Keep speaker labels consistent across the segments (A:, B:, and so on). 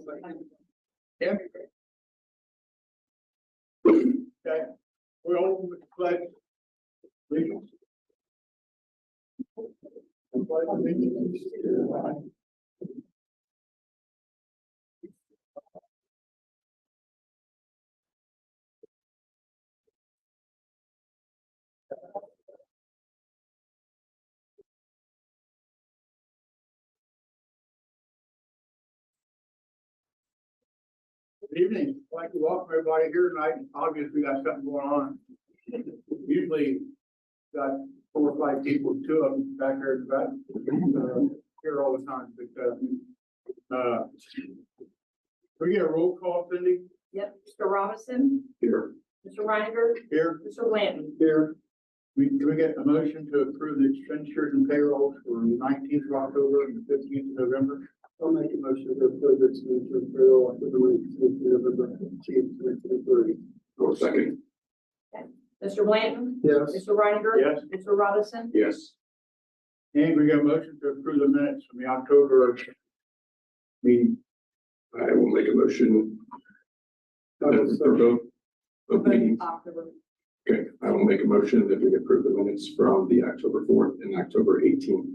A: Yeah. Okay, we all pledge allegiance. Pledge allegiance to the flag. Good evening. I'd like to welcome everybody here tonight. Obviously, we got something going on. Usually got 4 or 5 people, 2 of them back here at the back, here all the time. But we get a roll call, Cindy?
B: Yep, Mr. Robinson,
A: Here.
B: Mr. Reiniger,
A: Here.
B: Mr. Blanton.
A: Here. Can we get a motion to approve the expenditures and payrolls for the 19th of October and the 15th of November?
C: I'll make a motion to approve the expenditure and payroll for the week of November 15th, 2023.
A: Or second.
B: Mr. Blanton,
C: Yes.
B: Mr. Reiniger.
A: Yes.
B: Mr. Robinson,
A: Yes. And we get a motion to approve the minutes from the October meeting.
D: I will make a motion.
C: I will
D: For both meetings.
B: October.
D: Okay, I will make a motion that we approve the minutes from the October 4th and October 18th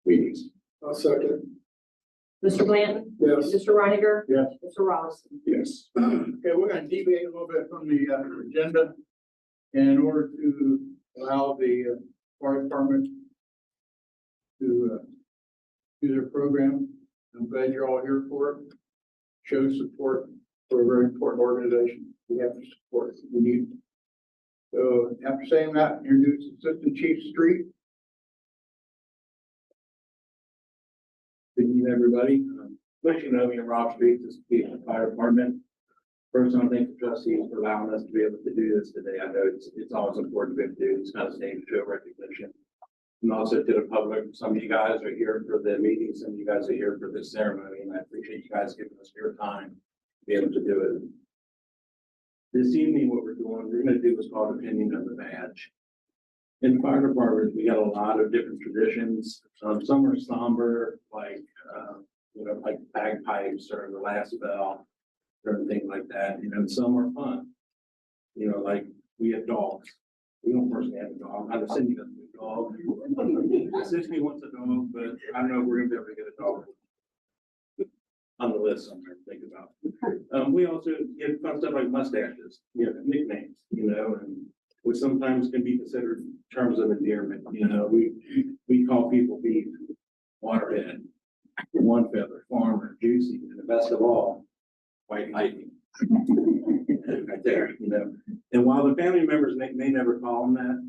D: meetings.
C: I'll second.
B: Mr. Blanton,
C: Yes.
B: Mr. Reiniger.
A: Yes.
B: Mr. Robinson.
D: Yes.
A: Okay, we're gonna deviate a little bit from the agenda in order to allow the fire department to do their program. I'm glad you're all here for it. Show support for a very important organization. We have to support it. We need. So after saying that, introduce Assistant Chief Street.
E: Good evening, everybody. Let you know, me and Rob Street, this is the fire department. First, I want to thank the trustees for allowing us to be able to do this today. I know it's always important to be able to do this kind of thing to show recognition. And also to the public, some of you guys are here for the meetings, some of you guys are here for this ceremony, and I appreciate you guys giving us your time to be able to do it. This evening, what we're doing, we're going to do what's called opinion of the badge. In the fire department, we got a lot of different traditions. Some are somber, like, like bagpipes or the last bell, or things like that. And some are fun. Like we have dogs. We don't personally have a dog. I know Cindy doesn't have a dog. Cindy wants a dog, but I don't know if we're gonna be able to get a dog on the list somewhere to think about. We also get fun stuff like mustaches, nicknames, and which sometimes can be considered in terms of endearment. We call people beef, waterhead, one feather, farmer, juicy, and the best of all, white lightning. Right there, And while the family members may never call them that,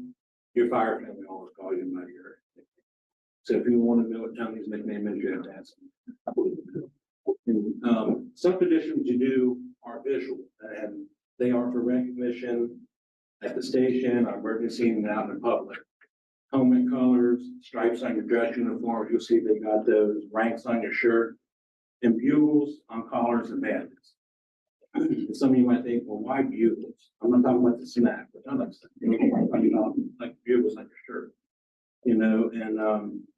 E: your fire family always call you by your nickname. So if you want to know what Tony's nickname is, you have to ask him. And, some traditions you do are visual, and they are for recognition at the station, our emergency, and out in the public. Helmet colors, stripes on your dress uniforms, you'll see they got those, ranks on your shirt, and bugles on collars and badges. Some of you might think, well, why bugles? I'm not talking about the snack, but I'm talking about like bugles on your shirt. And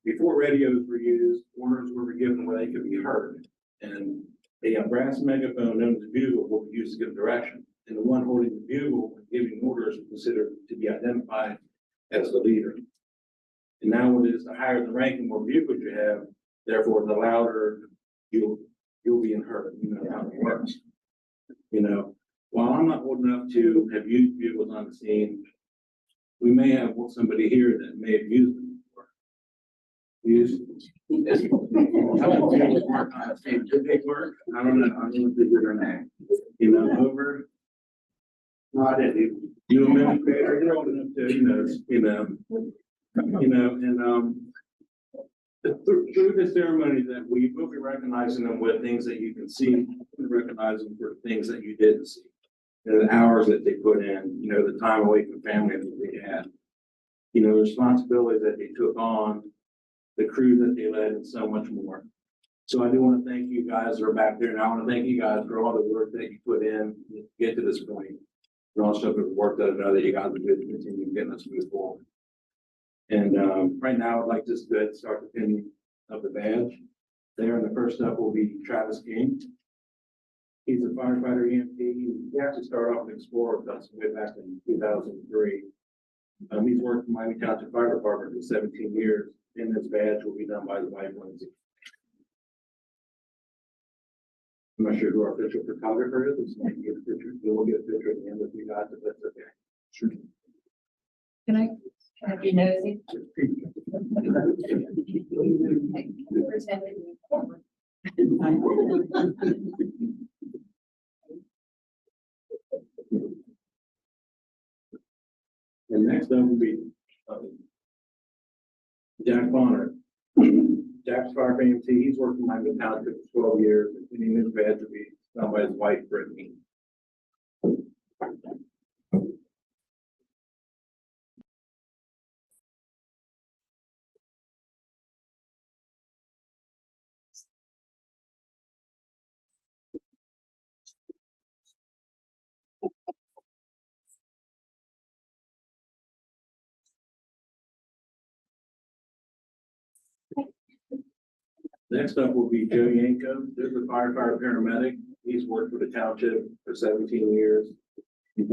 E: before radios were used, orders were given where they could be heard. And a brass megaphone known as a bugle will be used to give direction. And the one holding the bugle when giving orders was considered to be identified as the leader. And now it is the higher the rank and more bugles you have, therefore the louder you'll be heard. You know how it works. While I'm not old enough to have used bugles on the scene, we may have somebody here that may have used them before. How do bugles work on the scene? Did they work? I don't know. I don't know if they did or not. Over. No, I didn't. You remember, you're old enough to, through the ceremony that we will be recognizing them with things that you can see, we recognize them for things that you didn't see. The hours that they put in, the time away from family that they had, the responsibility that they took on, the crew that they led, and so much more. So I do want to thank you guys who are back there, and I want to thank you guys for all the work that you put in to get to this point. And also for the work that I know that you guys are doing to continue getting us move forward. And right now, I'd like to start the pinning of the badge. There, and the first up will be Travis King. firefighter EMT. You have to start off and explore with us way back in 2003. He's worked in Miami Township Fire Department for 17 years, and this badge will be done by the wife Lindsay. I'm not sure who our official photographer is. It's maybe get a picture. We'll get a picture at the end if we got it, but that's okay. Sure.
B: Can I be nosy?
E: And next up will be Jack Bonner. Jack's fire EMT. He's worked in Miami Township for 12 years, and his badge will be done by his wife, Brittany. Next up will be Joe Yanko. This is a firefighter paramedic. He's worked for the township for 17 years. His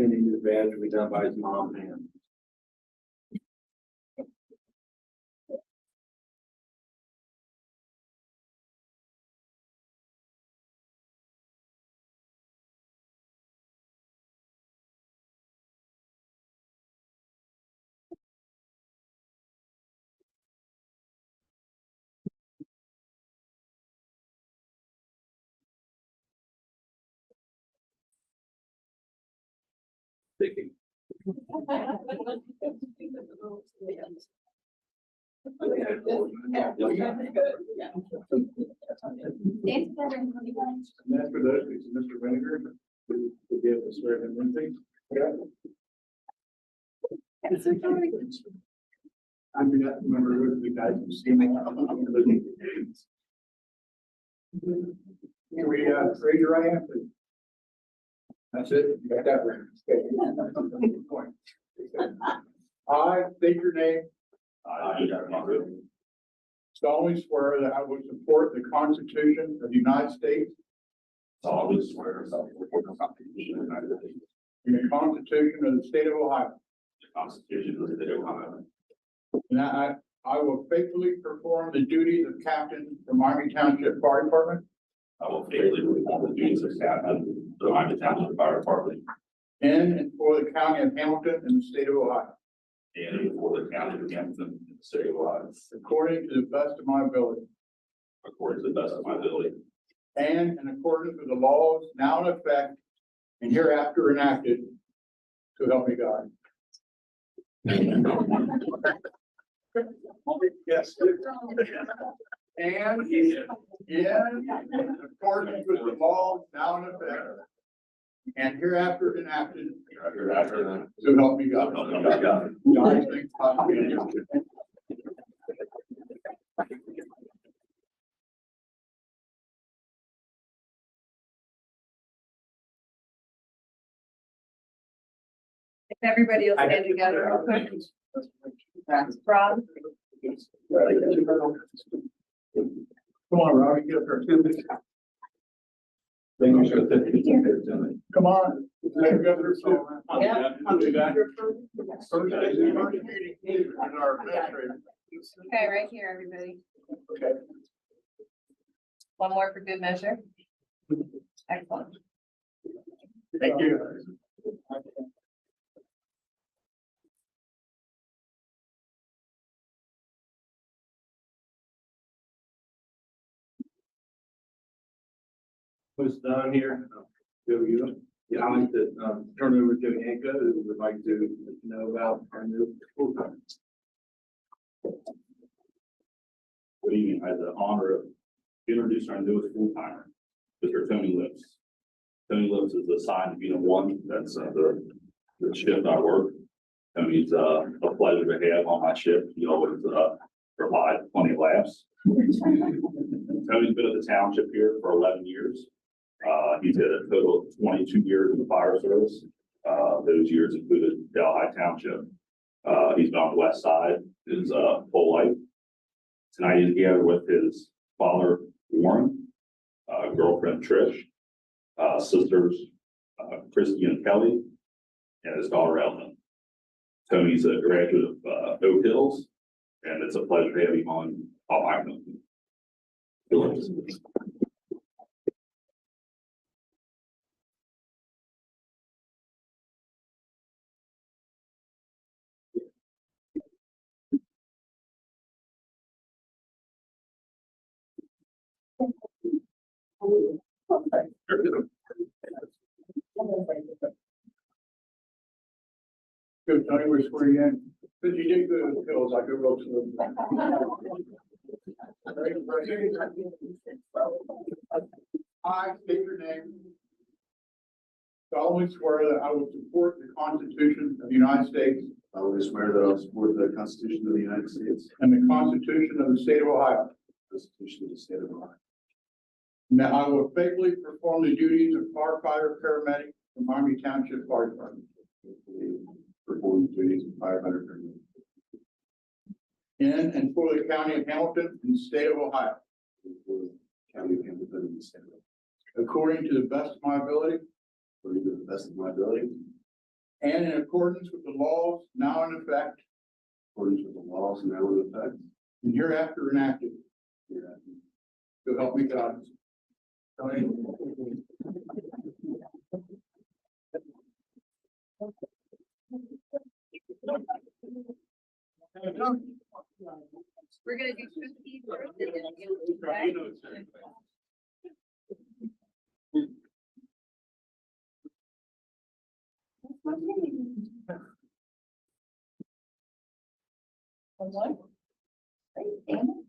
E: badge will be done by his mom, Pam. Thinking. And that's for those, it's Mr. Vinegar, who will be able to swear in Lindsay. I forgot to remember who the guys who see me.
A: Here we, raise your right hand, please. That's it, you got that right. I state your name. Solemnly swear that I will support the Constitution of the United States
F: Solemnly swear that I will support the Constitution of the United States,
A: and the Constitution of the State of Ohio.
F: the Constitution of the State of Ohio,
A: And that I will faithfully perform the duties of captain for Miami Township Fire Department
F: I will faithfully perform the duties of captain of the Miami Township Fire Department
A: in and for the county of Hamilton in the state of Ohio,
F: and for the county of Hampton in the state of Ohio,
A: according to the best of my ability,
F: according to the best of my ability,
A: and in accordance with the laws now in effect and hereafter enacted, so help me God. Yes. And in accordance with the laws now in effect and hereafter enacted,
F: hereafter,
A: so help me God.
F: God.
A: God, thanks, possibility.
B: If everybody will stand together real quick. Rob,
A: Come on, Robbie, get up there.
E: Thank you, sir.
A: Come on. Get up there too.
B: Yeah.
A: First meeting is our administrator.
B: okay, right here, everybody.
A: Okay.
B: One more for good measure. Excellent.
A: Thank you.
E: Who's done here? Joe, you. Yeah, I'd like to turn it over to Joe Yanko, who would like to know about our new full time.
F: Good evening. I have the honor of introducing our newest full timer, Mr. Tony Lips. Tony Lips is assigned to be the one that's the shift I work. Tony's a pleasure to have on my shift. He always provide plenty of laughs. Tony's been at the township here for 11 years. He's had a total of 22 years in the fire service. Those years included Delhi Township. He's been on the west side his whole life. Tonight he's gathered with his father, Warren, girlfriend, Trish, sisters, Christy and Kelly, and his daughter Ellen. Tony's a graduate of Oak Hills, and it's a pleasure to have him on my company.
A: Good, Tony, we're swearing you in. Since you did go to the hills, I could roll to I state your name. Solemnly swear that I will support the Constitution of the United States
C: I will swear that I will support the Constitution of the United States,
A: and the Constitution of the State of Ohio,
C: the Constitution of the State of Ohio.
A: and that I will faithfully perform the duties of firefighter paramedic for Miami Township Fire Department
C: Perform the duties of firefighter
A: in and for the county of Hamilton and the state of Ohio,
C: for the county of Hamilton and the state of Ohio,
A: according to the best of my ability
C: according to the best of my ability,
A: and in accordance with the laws now in effect
C: according to the laws now in effect.
A: and hereafter enacted.
C: Hereafter.
A: So help me God. Tony.
B: We're gonna do trustees first, and then you. One. Great, Damon.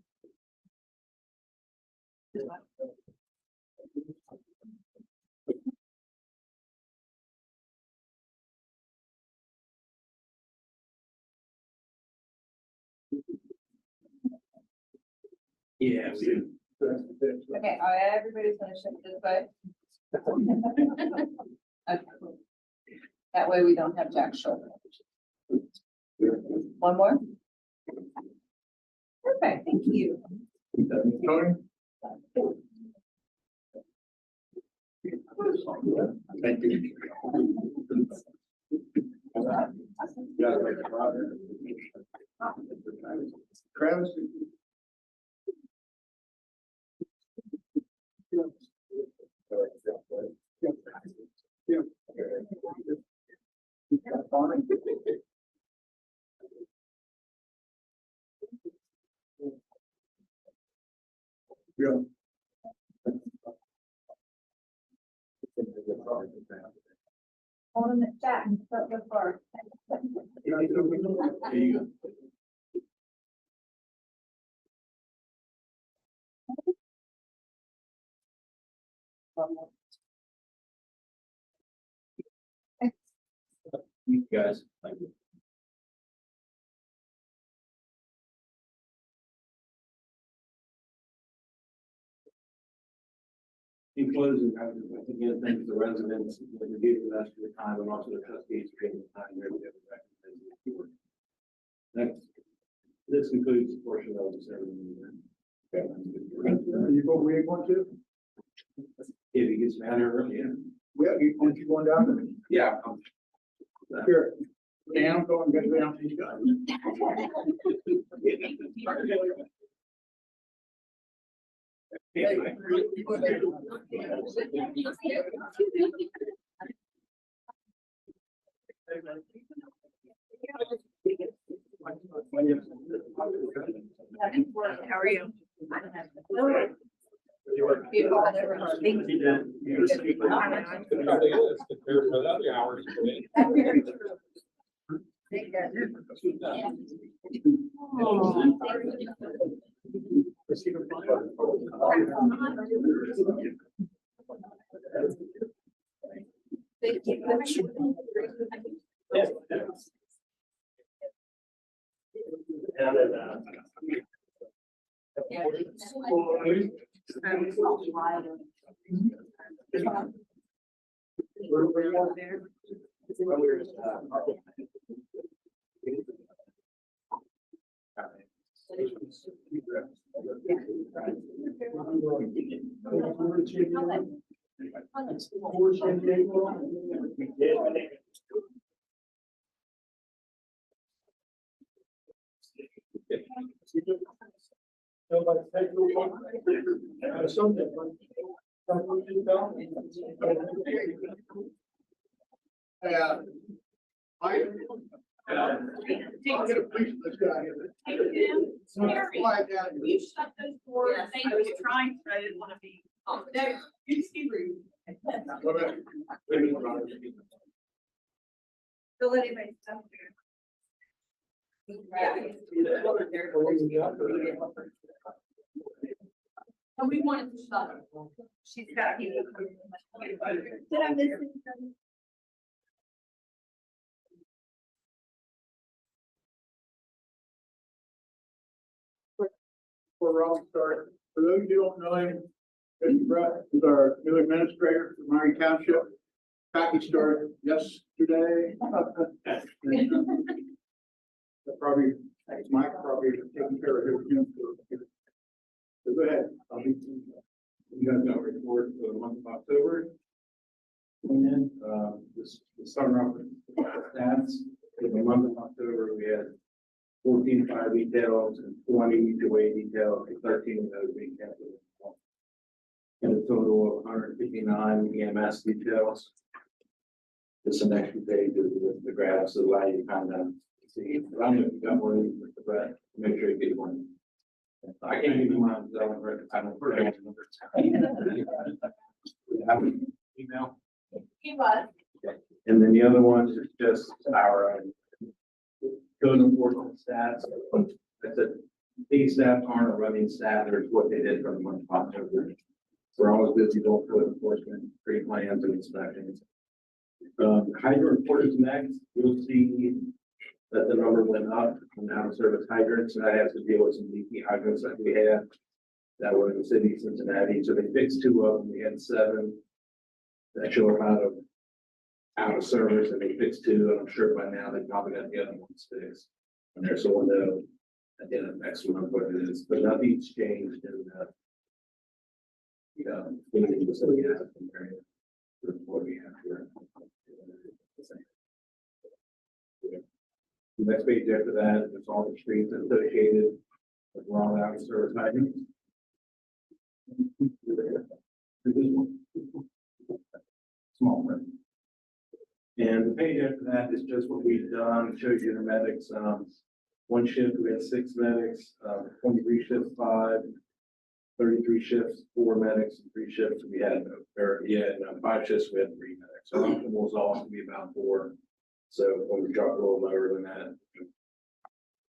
E: Yeah, we do.
B: Okay, everybody's gonna shift this way. Okay. That way we don't have Jack's shoulder. One more. Perfect, thank you.
A: Tony.
C: Thank you.
A: Travis. Yeah.
B: Hold him at Jack, but the far.
A: There you go.
E: You guys. Thank you. In closing, I would like to again thank the residents that were giving us your time and also the trustees for taking the time here to recommend. Next, this concludes the portion of the ceremony.
A: You go where you want to?
E: If he gets me out here early, yeah.
A: Yeah, you want you going down there?
E: Yeah.
A: Sure. Dan, I'm going down to you guys.
B: How are you?
A: Yeah. I'm gonna preach this guy here. Quiet down here.
B: You shut those doors. I was trying, but I didn't want to be. Oh, no, you see rude.
A: What about-
B: Don't let anybody stop And we wanted to shut her. She's got. Did I miss anything?
A: For Rob start, for those who don't know him, Mr. Brett is our new administrator for Murray Township. Package started yesterday. Probably, Mike probably taking care of him. So go ahead.
E: You guys got a report for the month of October. And then, this, starting off with stats, for the month of October, we had 14 fire details and 20 2A details, and 13 of those being canceled. And a total of 159 EMS details. Just an extra page with the graphs that allow you to kind of see. I don't know if you got one of these, Mr. Brett, make sure you get one. I can't give you mine, because I don't recognize them. Email.
B: He was.
E: And then the other one is just our code enforcement stats. I said, these stats aren't a running stat, or it's what they did for the month of October. We're always busy doing code enforcement, pre-plans and inspections. Hydrant report is next. You'll see that the number went up on out of service hydrants, and that has to deal with some leaky hydrants that we had that were in the city of Cincinnati. So they fixed 2 of them. We had 7 that show up out of service, and they fixed 2, and I'm sure by now they've probably got the other ones fixed. And there's one that at the end of next month what it is, but nothing's changed in the anything that we have compared to what we have here. The next page after that is all the streets associated with wrong out of service hydrants. Small print. And the page after that is just what we've done. It shows you the medics. One shift, we had 6 medics, 23 shifts, 5, 33 shifts, 4 medics, and 3 shifts. We had, 5 shifts, we had 3 medics. So it was also be about 4. So when we drop a little lower than that.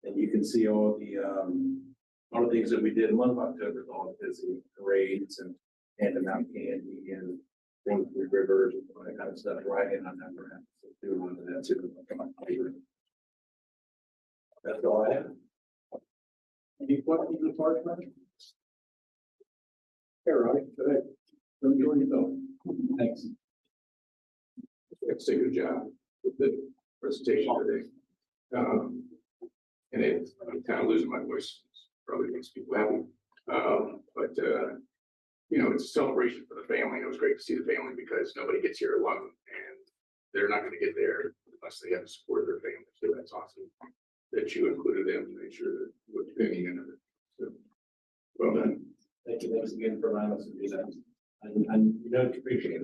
E: And you can see all the things that we did in the month of October, all the busy parades and handing out candy and going through rivers and all that kind of stuff, right? And I never had to do a lot of that too. That's all I have.
A: Any questions or department? Here, right, today. Enjoy yourself.
E: Thanks.
D: Let's do a good job with the presentation today. And I'm kind of losing my voice, probably makes people happy. It's a celebration for the family. It was great to see the family because nobody gets here alone, and they're not going to get there unless they have the support of their family. So that's awesome that you included them to make sure that we're depending on it. So, well done.
E: Thank you. Thanks again for allowing us to do that. I appreciate it.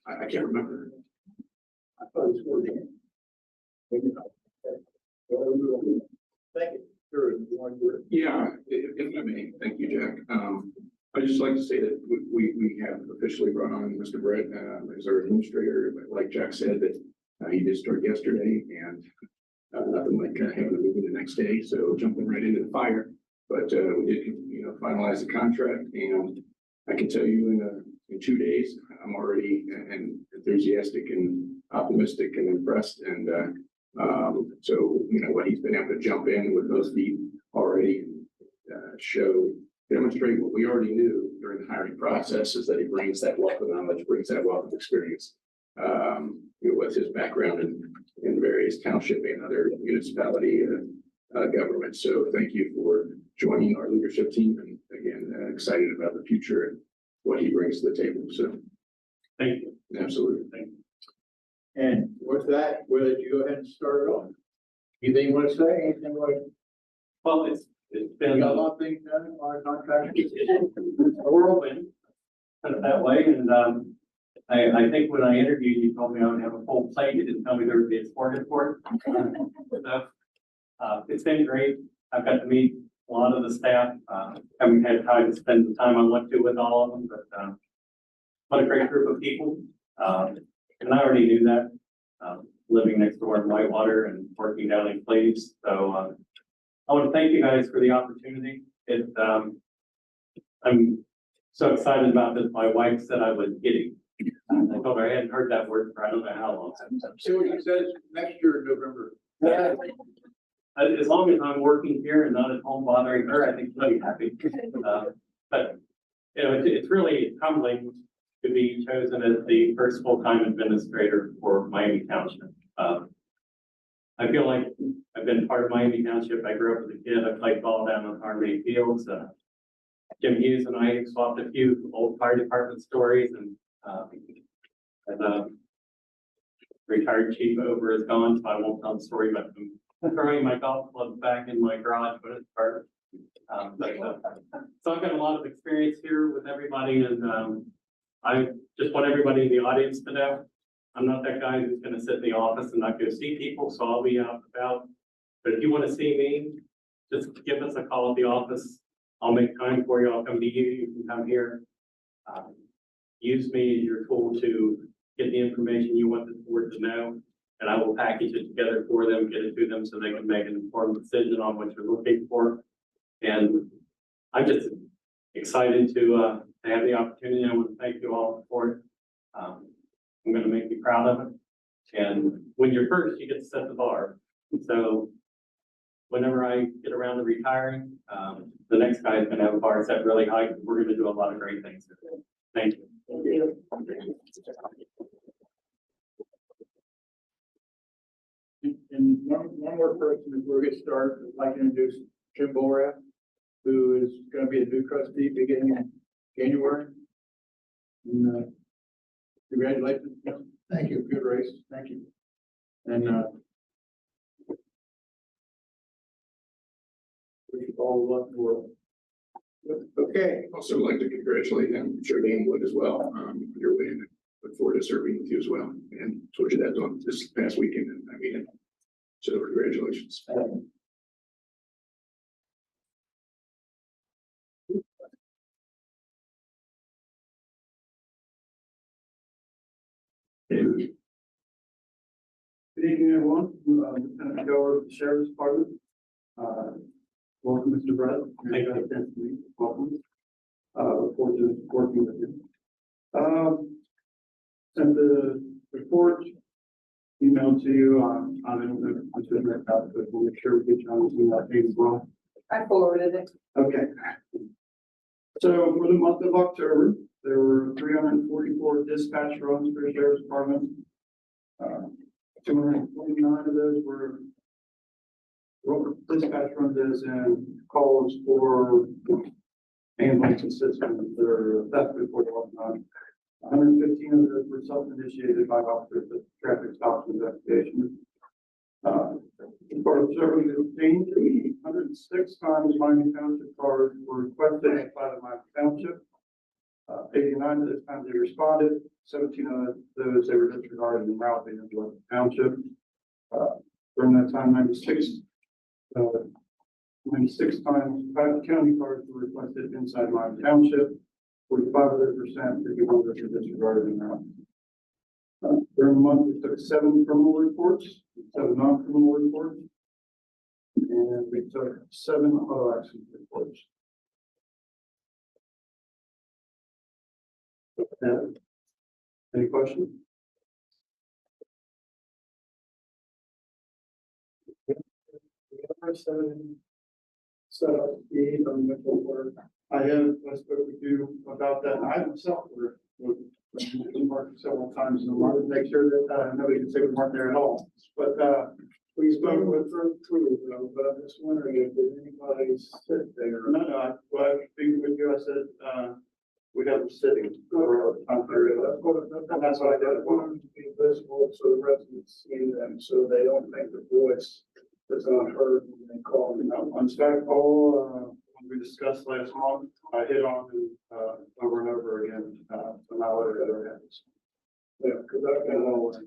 D: I can't remember.
A: I thought it was 14. Thank you. Sure.
D: Yeah, if I may, thank you, Jack. I'd just like to say that we have officially brought on Mr. Brett as our administrator. Like Jack said, that he did start yesterday, and nothing like having a meeting the next day. So jumping right into the fire, but we did, finalize the contract, and I can tell you in 2 days, I'm already enthusiastic and optimistic and impressed. And so what he's been able to jump in with those feet already and show demonstrate what we already knew during the hiring process, is that he brings that wealth of knowledge, brings that wealth of experience. With his background in various township and other municipality governments. So thank you for joining our leadership team, and again, excited about the future and what he brings to the table. So
E: Thank you.
D: absolutely. Thank you.
A: And with that, we'll let you go ahead and start it off. Anything you want to say? Anything like,
E: Well, it's
A: you
E: been
A: got a
E: a
A: lot of things done, a lot of contracts?
E: whirlwind, put it that way, and, I think when I interviewed, you told me I would have a full plate. You didn't tell me there would be a smorgasbord. So, it's been great. I've got to meet a lot of the staff. Haven't had time to spend the time I want to with all of them, but, what a great group of people. And I already knew that, living next door in Whitewater and working down in Cleves. So, I want to thank you guys for the opportunity. I'm so excited about this. My wife said I was giddy. I told her I hadn't heard that word for I don't know how long.
A: See what he says next year in November.
E: As long as I'm working here and not at home bothering her, I think she'll be happy. But, you know, it's really humbling to be chosen as the first full-time administrator for Miami Township. I feel like I've been part of Miami Township. I grew up as a kid. I played ball down on Harmony Fields. Jim Hughes and I swapped a few old fire department stories, and as a retired chief over is gone, so I won't tell the story about them throwing my golf clubs back in my garage when it's parked. So I've got a lot of experience here with everybody, and I just want everybody in the audience to know I'm not that guy who's going to sit in the office and not go see people, so I'll be out and about. But if you want to see me, just give us a call at the office. I'll make time for you. I'll come to you. You can come here. Use me as your tool to get the information you want the board to know, and I will package it together for them, get it to them so they can make an informed decision on what you're looking for. And I'm just excited to have the opportunity. I want to thank you all for it. I'm going to make you proud of it. And when you're first, you get to set the bar. So whenever I get around to retiring, the next guy is going to have a bar set really high. We're going to do a lot of great things. Thank you.
A: And one more person before we get started, I'd like to introduce Jim Borath, who is going to be a new trustee beginning in January. And, congratulations. Thank you. Good race. Thank you. And, wish you all the luck in the world. Okay.
D: Also like to congratulate him, Shady Lane as well. Your win. Look forward to serving with you as well. And told you that on this past weekend in that meeting. So congratulations.
C: Good evening, everyone. Lieutenant Gower of the Sheriff's Department. Welcome, Mr. Brett.
E: Thank you.
C: Welcome. Look forward to working with you. Sent the report email to you. I don't know if I'm doing that, but we'll make sure we get you on the email page as well.
B: I forwarded it.
C: Okay. So for the month of October, there were 344 dispatch runs for the Sheriff's Department. 249 of those were dispatch runs as in calls for ambulance assistance or theft report or whatnot. 115 of those were self-initiated by officers at traffic stops investigation. As far as serving the change, 106 times Miami Township cars were requested outside of Miami Township. 89 of those times they responded. 17 of those they were disregarded and routed into the township. During that time, 96 times private county cars were requested inside Miami Township. 45 of those were sent, 51 of those were disregarded and routed. During the month, we took 7 criminal reports, 7 non-criminal reports, and we took 7 auto accident reports. Any questions? Set up the mutual order I spoke with you about that, and I myself was marked several times in the month to make sure that, nobody can say we weren't there at all. But, we spoke with her too, but I'm just wondering if there's anybody sit there. No, well, I speaking with you, I said, we have them sitting for a time period. And that's what I did. I want them to be visible so the residents see them, so they don't think the voice is unheard when they call. On Stackpole, we discussed last month, I hit on over and over again, so now that it happens. Yeah, because I've got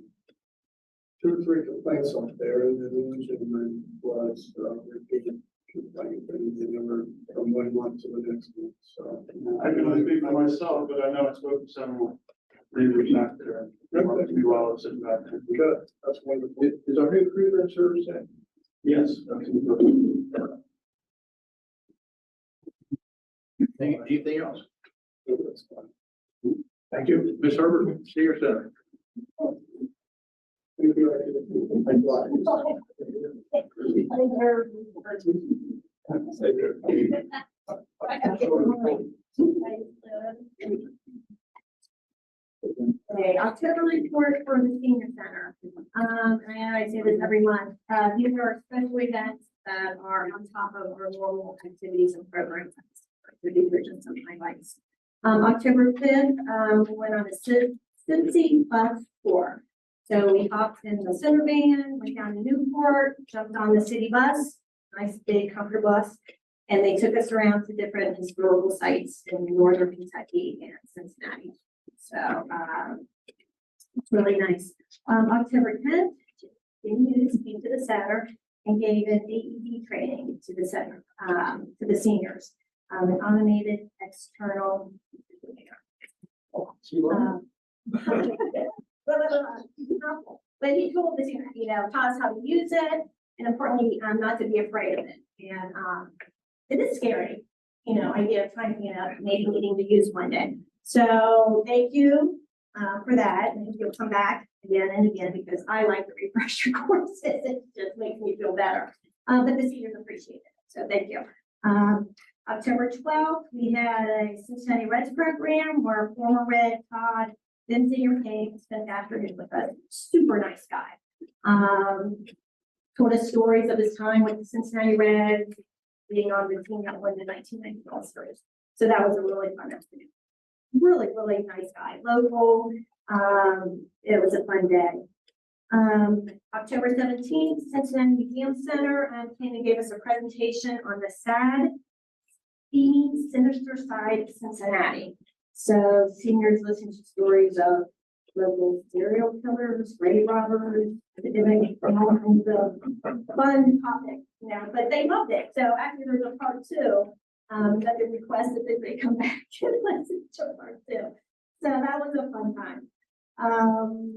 C: 2 or 3 complaints on there, and then one gentleman was repeating complaint, and they never from 1 month to the next month, so. I can only speak for myself, but I know I spoke to several neighbors out there. They wanted to be while I was sitting back there. Good, that's wonderful.
A: Is our new crew there servicing?
C: Yes.
A: Anything else? Thank you. Ms. Herbert, Senior Center.
B: Okay, October report for the senior center. And I say this every month. These are special events that are on top of our normal activities and programs. These are just some highlights. October 5th, we went on a Cincy bus tour. So we hopped in the center van, went down to Newport, jumped on the city bus, nice big comfortable bus, and they took us around to different historical sites in northern Kentucky and Cincinnati. So it's really nice. October 10th, Jim Hughes came to the center and gave an AED training to the center, to the seniors. An automated external. But he told us, taught us how to use it, and importantly, not to be afraid of it. And it is scary, idea of trying, maybe needing to use one day. So thank you for that, and you'll come back again and again because I like the refresher courses. It just makes me feel better. But the seniors appreciate it, so thank you. October 12th, we had a Cincinnati Reds program where former Red Todd, then senior came, spent the afternoon with us. Super nice guy. Told us stories of his time with the Cincinnati Reds, being on the team that won the 1990 All-Stars. So that was a really fun afternoon. Really, really nice guy. Local. It was a fun day. October 17th, Cincinnati Museum Center came and gave us a presentation on the sad, steamy, sinister side of Cincinnati. So seniors listen to stories of local serial killers, grave robbers, all kinds of fun topics, but they loved it. So actually there's a part 2 that they requested that they come back and listen to part 2. So that was a fun time.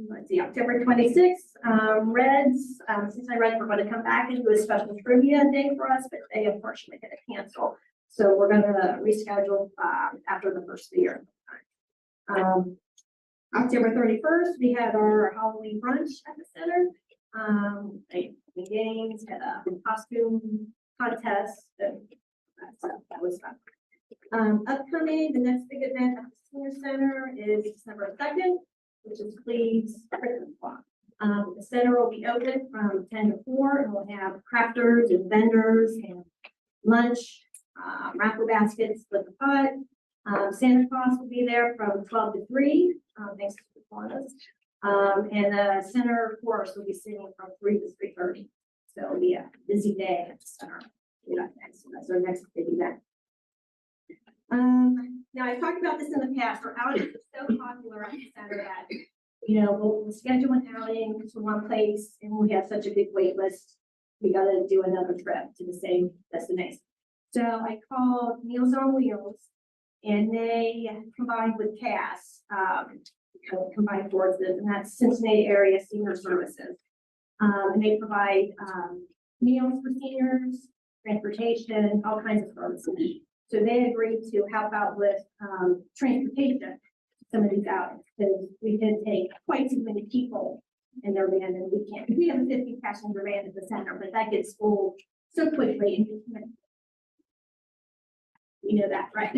B: Let's see, October 26th, Reds, Cincinnati Reds were going to come back and do a special trivia day for us, but they unfortunately had to cancel. So we're going to reschedule after the first of the year. October 31st, we had our Halloween brunch at the center. The games, had a costume contest. That was fun. Upcoming, the next big event at the senior center is December 2nd, which is Cleve's Christmas Walk. The center will be open from 10 to 4, and we'll have crafters and vendors and lunch. Raffle baskets with the pot. Santa Claus will be there from 12 to 3. Thanks for us. And the center course will be sitting from 3 to 3:30. So it'll be a busy day at the center. That's our next big event. Now I've talked about this in the past. Our outings are so popular at the center that we'll schedule an outing to one place, and we have such a big wait list. We got to do another trip to the same destination. So I called Meals on Wheels, and they combined with CAS, combined forces, and that's Cincinnati Area Senior Services. And they provide meals for seniors, transportation, all kinds of services. So they agreed to help out with transportation some of these outings because we did take quite too many people in their van, and we have a 50 passenger van at the center, but that gets full so quickly, and We know that, right?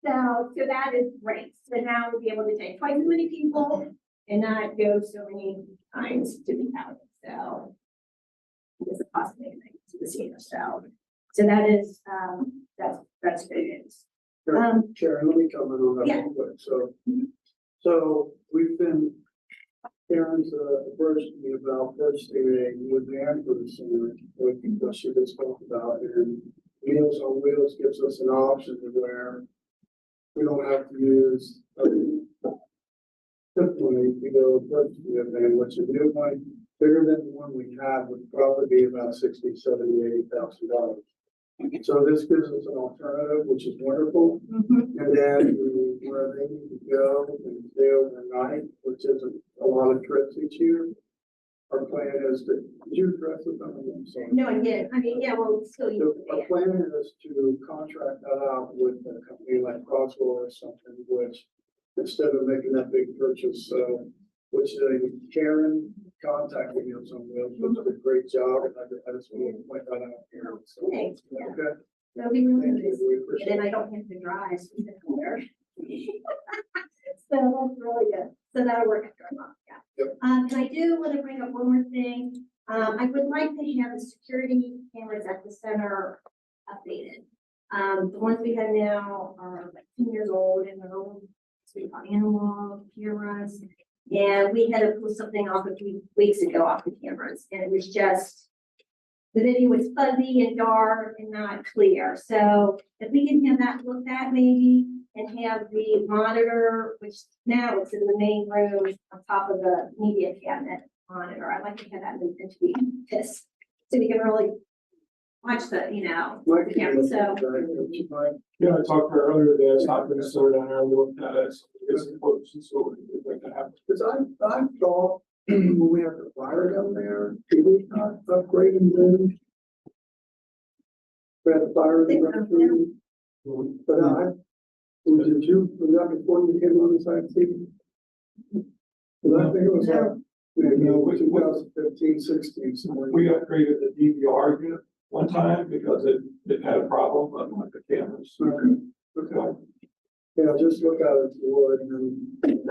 B: So that is great. So now we'll be able to take twice as many people and not go so many times to the county. So it's a cost saving to the senior. So that is, that's good news.
C: Sharon, let me comment on that
B: Yeah.
C: real quick. So we've been, Karen's approached me about purchasing a new van for the center, what she just talked about, and Meals on Wheels gives us an option where we don't have to use, typically, we go purchase a van, which a new one, bigger than the one we have, would probably be about $60,000, $70,000, $80,000. So this gives us an alternative, which is wonderful.
B: Mhm.
C: And then where they need to go and stay overnight, which isn't a lot of trips each year. Our plan is to, did you address it? I'm sorry.
B: No, I did. I mean, yeah, well, still use
C: So
B: the
C: our
B: van.
C: plan is to contract that out with a company like Crosswell or something, which instead of making that big purchase, which Karen contacted Meals on Wheels, which did a great job. And I just want to point that out here. So,
B: Thanks. Yeah.
C: okay.
B: That'll be really
C: Thank
B: nice.
C: you. We
B: And
C: appreciate
B: then
C: it.
B: I don't have to drive. So that's really good. So that'll work after a month, yeah.
C: Yep.
B: And I do want to bring up one more thing. I would like to have the security cameras at the center updated. The ones we have now are like 10 years old and they're old, so we call analog cameras. And we had to pull something off a few weeks ago off the cameras and it was just, the video was fuzzy and dark and not clear. So if we can have that looked at maybe and have the monitor, which now it's in the main room on top of the media cabinet monitor. I'd like to have that moved into this. So we can really watch the,
C: Mike,
B: the camera. So
G: Yeah, I talked to her earlier today, it's not gonna slow down there, we looked at it, so it's important, so we'd like to have.
C: because I thought when we have the fire down there, did we not upgrade them then? We had the fire in the restroom, but was that before you came on the site, Steve? Because I think it was like, maybe
G: No,
C: 2015, 16, somewhere.
G: We upgraded the DVR unit one time because it had a problem with the cameras.
C: Okay. Yeah, just look at it, if you would, and then.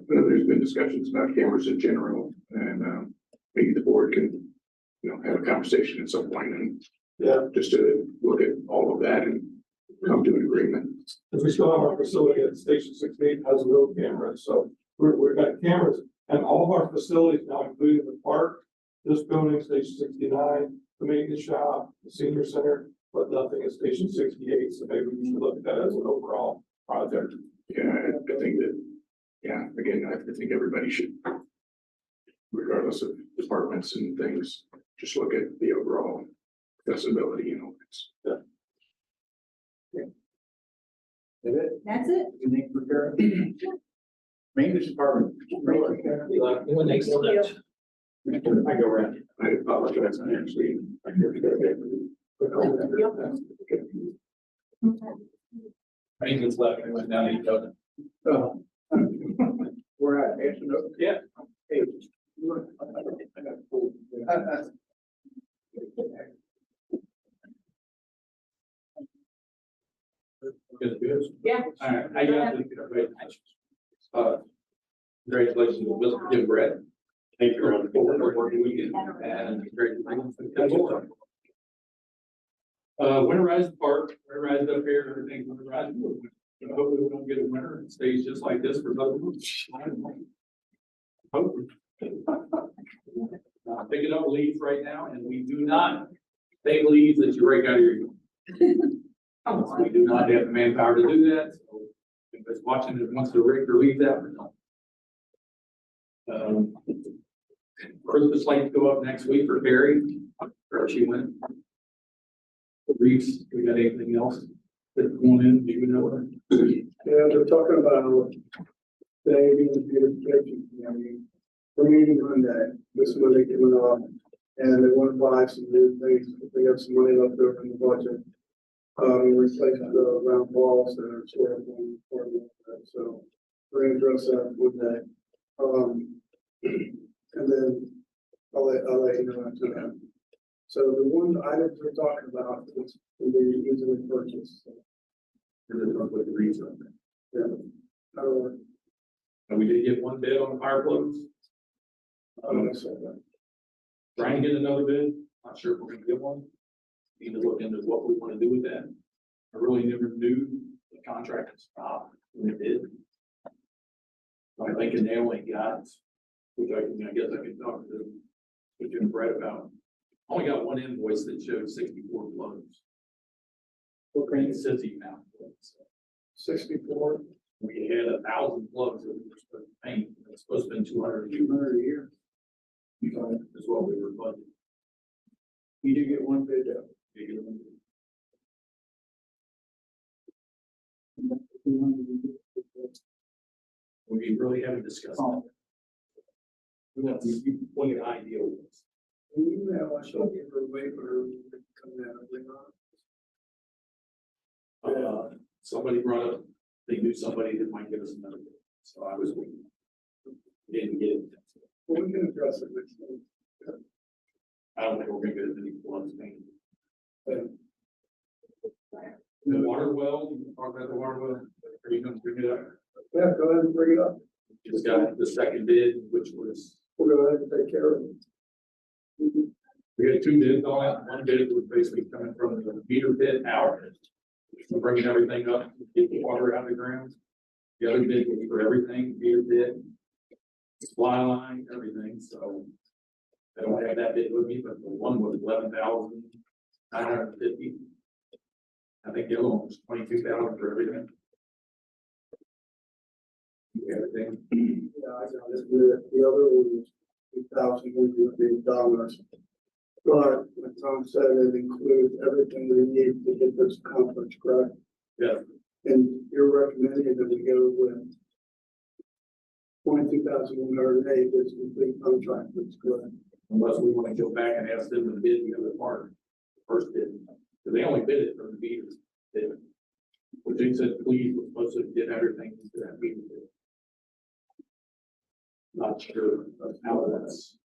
D: There's been discussions about cameras in general, and maybe the board can, have a conversation at some point and just to look at all of that and come to an agreement.
G: Because we still have our facility at Station 68 has a little camera, so we've got cameras. And all of our facilities now, including the park, this building, Station 69, the maintenance shop, the senior center, but nothing at Station 68, so maybe we should look at that as an overall project.
D: Yeah, I think that, again, I think everybody should, regardless of departments and things, just look at the overall accessibility, it's.
B: that's it.
A: Anything for Karen? Maintenance department.
B: Thank you.
D: I go around. I apologize, I actually.
E: Maintenance left, I went down to each other.
A: Oh. We're at,
E: Yeah.
A: Hey. I got pulled.
E: Good.
B: Yeah.
E: All right, I got the, congratulations, Mr. Jim Brett. Thank you for the working weekend and great. Winterize the park, winterize up here, everything winterized. Hopefully we don't get a winter and it stays just like this for another month. Hopefully. Picking up leaves right now and we do not take leaves that you rake out of your yard. We do not have the manpower to do that, so if it's watching it wants to rake their leaves out. Christmas lights go up next week for Barry, or she went. Reefs, we got anything else that's going in, do you know?
C: Yeah, they're talking about saving the beautification. We're meeting Monday, this is what they give it off, and they want to buy some new things, they have some money left over in the budget. Replace the round balls that are sort of going for that, so we're gonna address that with that. And then I'll let you know after that. So the one items we're talking about is we easily purchase.
E: With the reason.
C: Yeah.
E: And we did get one bid on the fire plugs. Trying to get another bid, not sure if we're gonna get one. Need to look into what we want to do with that. I really never knew the contract stopped when it did. I think they only got, which I guess I could talk to Jim Brett about. I only got one invoice that showed 64 plugs. What kind of says he now?
C: 64.
E: We had 1,000 plugs that we were supposed to paint. It's supposed to be 200 a year. Is what we were budgeting.
A: You did get one bid out.
E: We really haven't discussed that. We have to look at ideal ones.
C: Email, I shall give her a waiver coming out.
E: Somebody brought up, they knew somebody that might give us another bid, so I was waiting. Didn't get it.
C: Well, we can address it next time.
E: I don't think we're gonna get as many plugs painted.
C: Yeah.
E: The water well, you can talk about the water well, are you gonna bring it up?
C: Yeah, go ahead and bring it up.
E: Just got the second bid, which was,
C: We'll go ahead and take care of it.
E: we had two bids on it. One bid was basically coming from the meter pit out. We're bringing everything up, get the water out of the ground. The other bid was for everything, meter pit, supply line, everything, so. I don't have that bid with me, but the one was 11,950. I think the other one was 22,000 for everything. Everything.
C: Yeah, I got it. The other one was $2,150. But like Tom said, it includes everything we need to get this accomplished, correct?
E: Yeah.
C: And you're recommending that we go with 22,108 is complete contract, that's correct.
E: Unless we want to go back and ask them to bid the other part, the first bid, because they only bid it from the meters. Which they said, please, we're supposed to get everything into that meter bid. Not sure of how that's.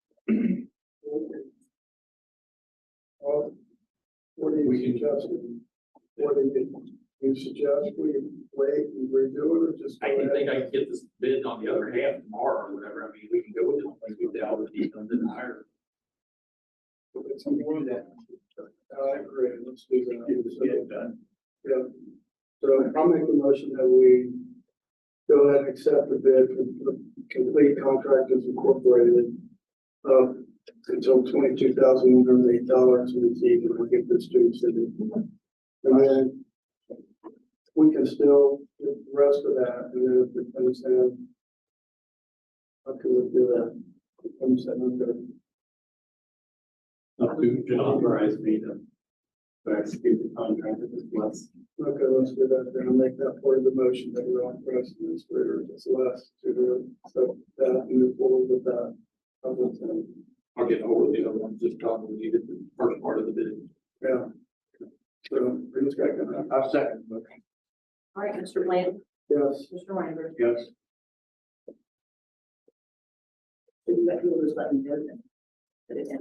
C: Well, what do you suggest? What do you suggest we wait and redo it or just?
E: I can think I can get this bid on the other half tomorrow or whatever. I mean, we can go with it, like we did with the undeniable.
C: It's more than that. I agree, let's do that.
E: Get it done.
C: Yeah, so I'll make a motion that we go ahead and accept the bid for the complete contractors incorporated. Until $22,108 and it's even, we'll get this to the city. And then we can still get the rest of that, and then if it comes in, how can we do that? It comes in,
E: Up to can authorize me to execute the contract if it's less.
C: okay, let's do that, then I'll make that part of the motion that we're on precedence for it, it's less to do it, so that, and move forward with that.
E: I'll get hold of the other one, just probably needed the first part of the bid.
C: Yeah. So, we're just gonna,
A: I'll second.
B: All right, Mr. Bland,
C: yes.
B: Mr. Reiner.
E: Yes.
B: So you got yours, let me know then. Put it in.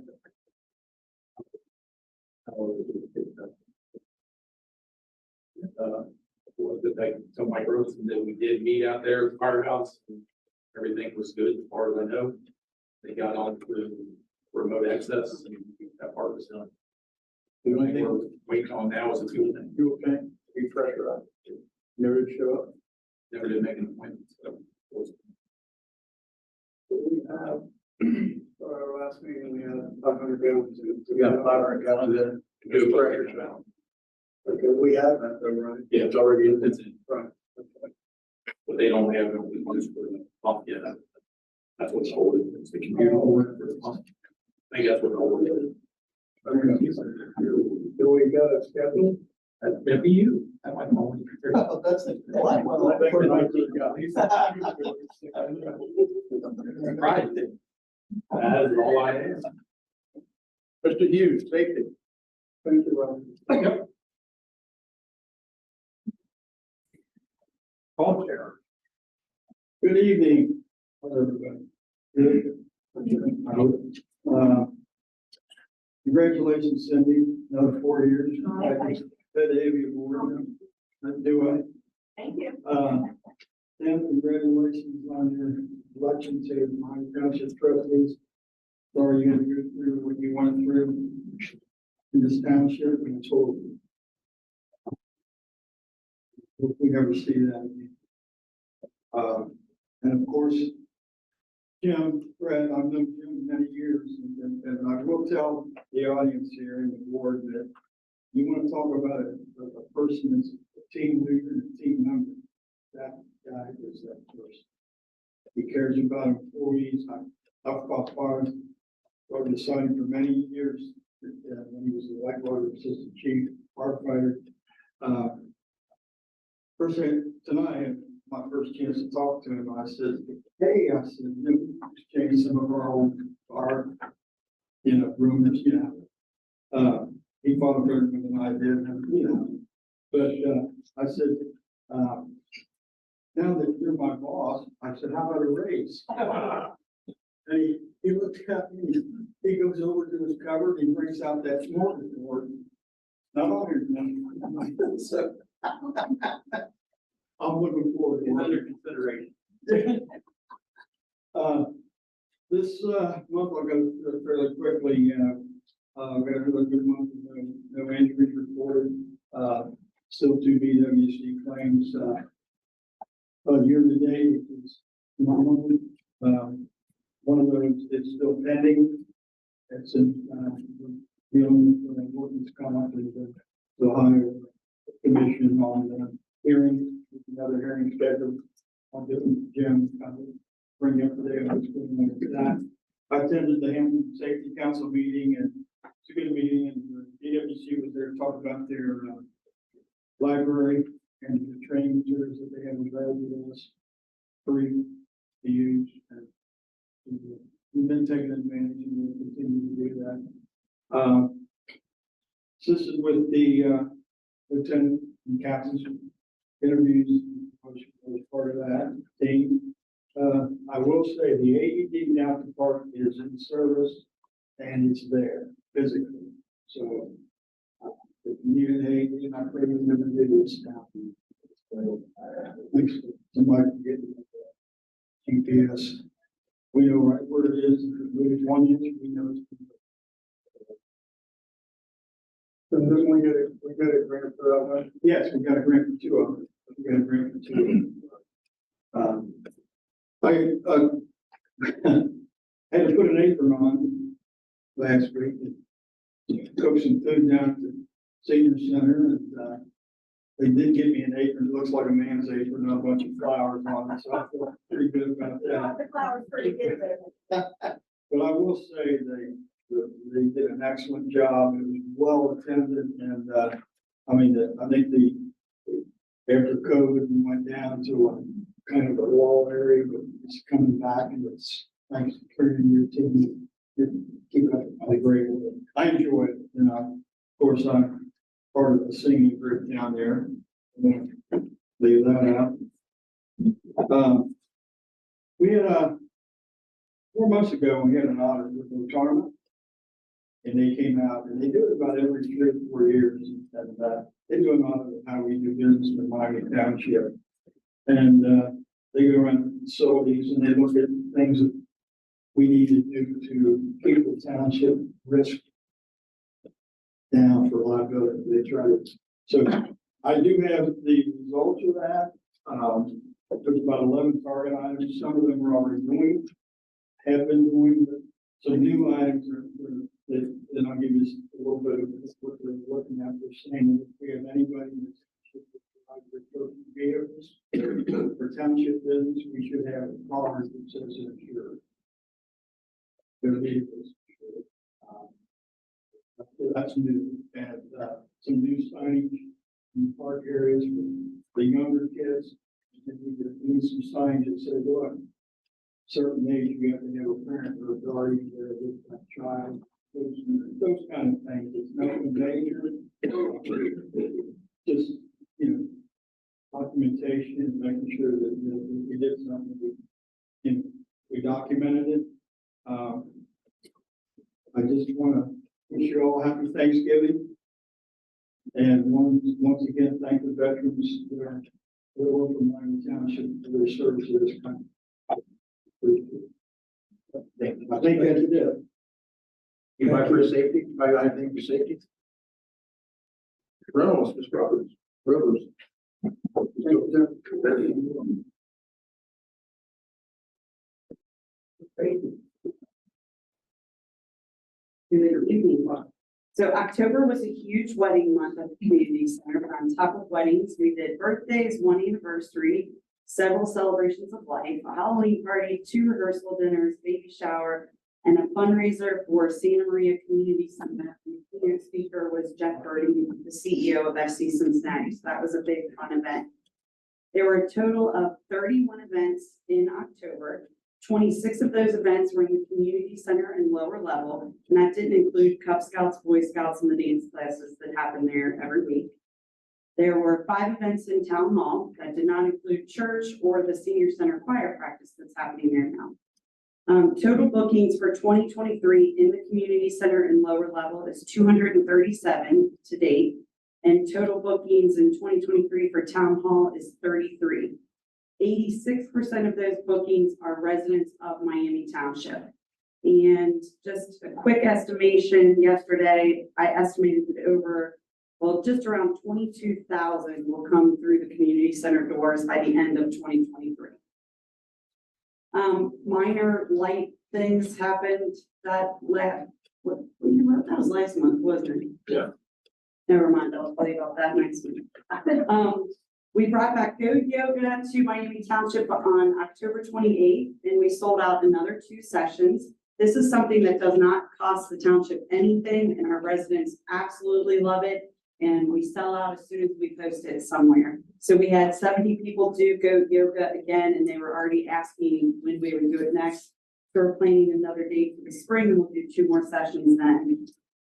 E: Was it like some micros that we did meet out there at the firehouse? Everything was good as far as I know. They got on to remote access and that part was done. The only thing we're waiting on now is a fuel tank.
A: Fuel tank, refresher up. Never did show up.
E: Never did make an appointment, so.
C: We have, for our last meeting, we had 500 gallons.
A: We got 500 gallons in.
E: Good pressure valve.
C: Okay, we have that though, right?
E: Yeah, it's already in. It's in,
C: Right. Okay.
E: but they don't have no ones for the pump yet. That's what's holding. It's the computer board for the pump. I think that's what holding it.
C: Do we got a schedule?
E: That'd be you. That might only.
C: Oh, that's it.
E: Right. That is all I have.
A: Mr. Hughes, safety.
C: Thank you, Ron.
E: Yep. Call chair.
A: Good evening. Congratulations, Cindy, another 4 years. Fed Avy Award. Do I?
B: Thank you.
A: Tim, congratulations on your election to my township trustees. Sorry you had to go through what you went through in this township, and so hope we never see that again. And of course, Jim, Brett, I've known Jim many years, and I will tell the audience here and the board that you want to talk about a person that's a team leader and a team member. That guy is that person. He cares about employees. I've fought fires over the sign for many years when he was the Whitewater Assistant Chief Firefighter. First thing tonight, my first chance to talk to him, I said, "Hey," I said, "You change some of our rumors, He fought better than I did, But I said, now that you're my boss, I said, how about a raise? And he looked at me, he goes over to his cupboard, he brings out that smorgasbord. Not on here, so I'm looking forward to
E: Under consideration.
A: This month I'll go fairly quickly. We had a really good month with no injuries reported. Still 2 BWC claims year to date, which is normal. One of those is still pending. It's in dealing with workers' comp and the Ohio Commission on the hearing. Another hearing scheduled. I'll get Jim bring you up to date on what's going on with that. I attended the Hampton Safety Council meeting, and it's a good meeting, and the DWC was there to talk about their library and the training materials that they have available to us free to use. And we've been taking advantage and we'll continue to do that. So this is with the lieutenant and captain's interviews. I was part of that team. I will say the AED down the park is in service and it's there physically. So if you need an AED, I'm afraid we're going to do this now. So somebody can get GPS. We know right where it is. If it moves 1 inch, we know it's. So then we got a grant for that one? Yes, we got a grant for 2 of them. We got a grant for 2 of them. I had to put an apron on last week and cook some food down at the senior center, and they did give me an apron. It looks like a man's apron, not a bunch of flowers on it, so I feel pretty good about that.
B: The flower's pretty good there.
A: But I will say they did an excellent job. It was well attended, and I think after COVID, we went down to a kind of a wall area, but it's coming back, and it's thanks to Karen and your team. Keep up the great work. I enjoy it, of course, I'm part of the singing group down there. I'm gonna leave that out. We had 4 months ago, we had an audit with the retirement, and they came out, and they do it about every 3 or 4 years, and they do an audit of how we do business in Miami Township, and they go around facilities and they look at things that we need to do to keep the township risk down for liability. They try to. So I do have the results of that. There's about 11 target items. Some of them we're already doing, have been doing, but some new items that I'll give you a little bit of what we're looking at. We're saying that if we have anybody that's vehicles for township business, we should have a card that says insured. Their vehicles. That's new, and some new signage in park areas for the younger kids. And we need some signage that says, look, certain age you have to have a parent or a guardian there with that child. Those kind of things. It's nothing dangerous. Just documentation and making sure that if we did something, we documented it. I just want to wish you all happy Thanksgiving. And once again, thank the veterans that are from Miami Township for their service to this country. I think that's it. You buy for safety? I think for safety. Reynolds, Mr. Roberts. Rivers.
H: So October was a huge wedding month at the community center. On top of weddings, we did birthdays, 1 anniversary, several celebrations of life, a Halloween party, 2 rehearsal dinners, baby shower, and a fundraiser for Santa Maria Community Center. The keynote speaker was Jeff Birdie, the CEO of FC Cincinnati. So that was a big fun event. There were a total of 31 events in October. 26 of those events were in the community center and lower level, and that didn't include Cub Scouts, Boy Scouts, and the dance classes that happen there every week. There were 5 events in Town Hall that did not include church or the senior center choir practice that's happening there now. Total bookings for 2023 in the community center and lower level is 237 to date, and total bookings in 2023 for Town Hall is 33. 86% of those bookings are residents of Miami Township. And just a quick estimation, yesterday, I estimated that just around 22,000 will come through the community center doors by the end of 2023. Minor light things happened that that was last month, wasn't it?
G: Yeah.
H: Never mind, I'll tell you about that next week. We brought back Go Yoga to Miami Township on October 28th, and we sold out another 2 sessions. This is something that does not cost the township anything, and our residents absolutely love it. And we sell out as soon as we post it somewhere. So we had 70 people do Go Yoga again, and they were already asking when we would do it next. So we're planning another date for the spring, and we'll do 2 more sessions then.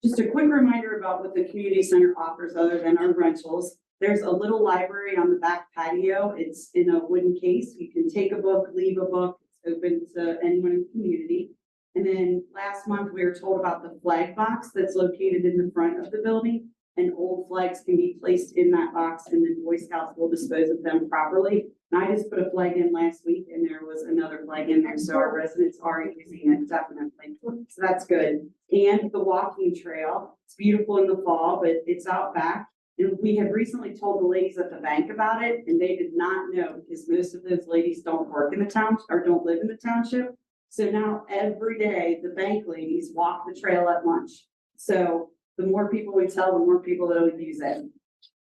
H: Just a quick reminder about what the community center offers other than our rentals. There's a little library on the back patio. It's in a wooden case. You can take a book, leave a book. It's open to anyone in the community. And then last month, we were told about the flag box that's located in the front of the building. And old flags can be placed in that box, and then Boy Scouts will dispose of them properly. And I just put a flag in last week, and there was another flag in there. So our residents are using it, definitely. So that's good. And the walking trail, it's beautiful in the fall, but it's out back. And we have recently told the ladies at the bank about it, and they did not know, because most of those ladies don't work in the town or don't live in the township. So now every day the bank ladies walk the trail at lunch. So the more people we tell, the more people that will use it.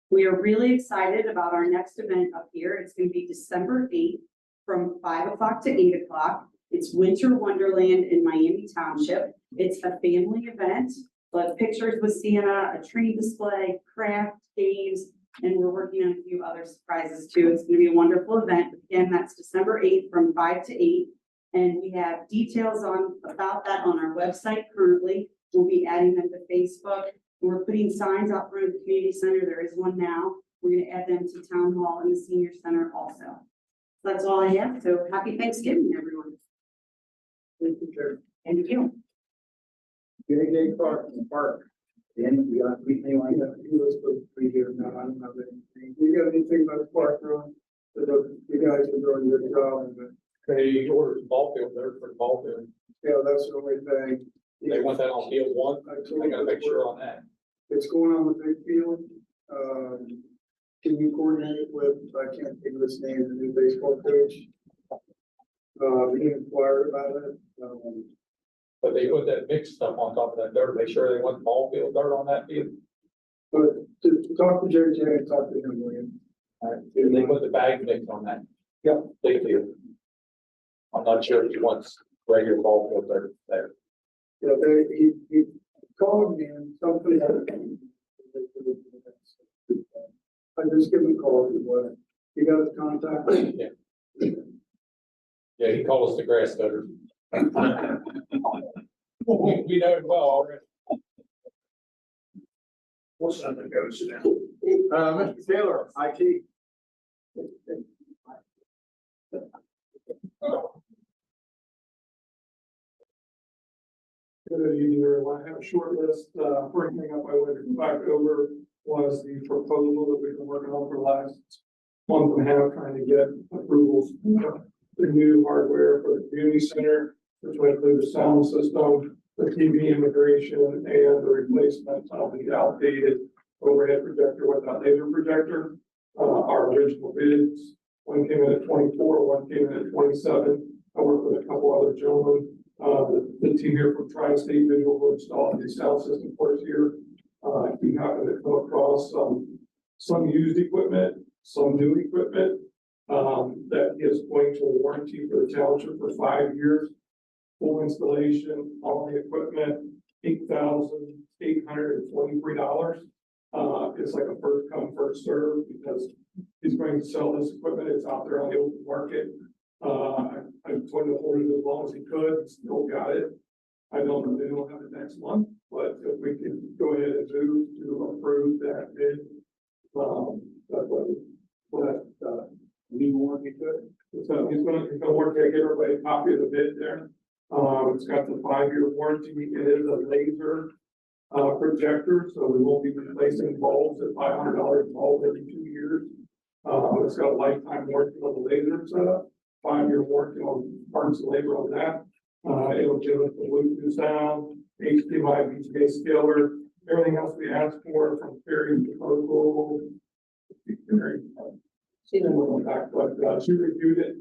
H: We are really excited about our next event up here. It's going to be December 8th from 5 o'clock to 8 o'clock. It's Winter Wonderland in Miami Township. It's a family event. But pictures with Sienna, a tree display, craft games, and we're working on a few other surprises too. It's going to be a wonderful event. Again, that's December 8th from 5 to 8. And we have details about that on our website currently. We'll be adding them to Facebook. We're putting signs out front of the community center. There is one now. We're going to add them to Town Hall and the Senior Center also. That's all I have. So happy Thanksgiving, everyone.
A: Thank you, Chair.
H: Thank you.
A: JJ Clark in the park. Then we got anything like that. He was supposed to be here. No, I don't have anything. You got anything about the park, Ron? You guys are doing your job.
G: They ordered the ball field there for the ball field.
A: Yeah, that's the only thing.
G: They want that on field 1. I gotta make sure on that.
A: It's going on the big field. Can you coordinate it with, I can't think of his name, the new baseball coach? We inquired about it.
G: But they put that mixed stuff on top of that dirt. Make sure they want ball field dirt on that field.
A: But to talk to JJ and talk to him, William.
G: They put the bag mix on that.
A: Yeah.
G: Big field. I'm not sure if he wants regular ball field dirt there.
A: Yeah, he called me and something. I just give him a call if you want. You got his contact?
G: Yeah. Yeah, he calls us the grass cutter. We know it well already.
A: What's that that goes now? Mr. Taylor, IT.
G: Good evening, everyone. I have a short list. First thing up I wanted to back over was the proposal that we've been working on for the last month and a half, trying to get approvals for the new hardware for the community center, which would include the sound system, the TV integration, and the replacement of the outdated overhead projector with that laser projector. Our original bids, one came in at 24, one came in at 27. I worked with a couple other gentlemen. The team here from Tri-State Visual who installed the sound system for us here. We happened to come across some used equipment, some new equipment, that is going to warranty for the township for 5 years. Full installation, all the equipment, $8,823. It's like a first come, first serve because he's going to sell this equipment. It's out there on the open market. I told him to hold it as long as he could, still got it. I don't know, they don't have it next month, but if we can go ahead and move to approve that bid. That's what legal warranty to it. So he's gonna work to get everybody a copy of the bid there. It's got the 5-year warranty. It is a laser projector, so we won't be replacing bulbs at $500 bulb every 2 years. It's got a lifetime warranty on the laser setup, 5-year warranty on parts and labor on that. It'll give us the Bluetooth sound, HDMI, VGA scaler, everything else we asked for from Perry proposal. She reviewed it.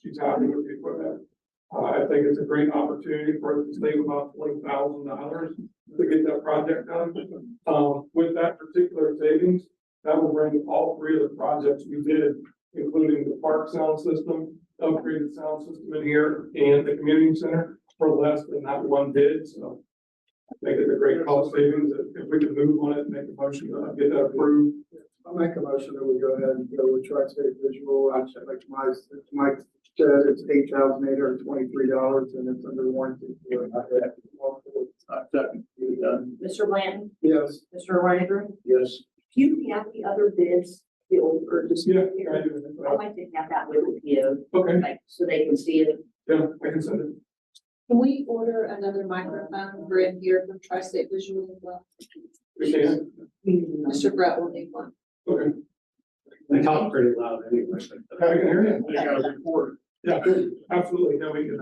G: She's happy with the equipment. I think it's a great opportunity for us to save about $20,000 to get that project done. With that particular savings, that will bring all 3 of the projects we did, including the park sound system, upgraded sound system in here, and the community center for less than that one bid. So I think it's a great cost savings. If we can move on it and make a motion to get that approved.
A: I'll make a motion that we go ahead and go with Tri-State Visual. I checked like Mike said, it's $8,823 and it's under warranty.
I: Mr. Bland,
A: Yes.
I: Mr. Reiniger,
A: Yes.
I: do you have the other bids, the old purchase?
G: Yeah, I
I: I'd
G: do.
I: like to have that with you,
G: Okay,
I: like, so they can see it.
G: yeah, I can send it.
J: Can we order another microphone for in here from Tri-State Visual as well?
G: We can.
J: Mr. Brett will need one.
G: Okay.
C: They talk pretty loud anyway.
G: I can hear you.
C: They got a report.
G: Yeah, absolutely. No, we can.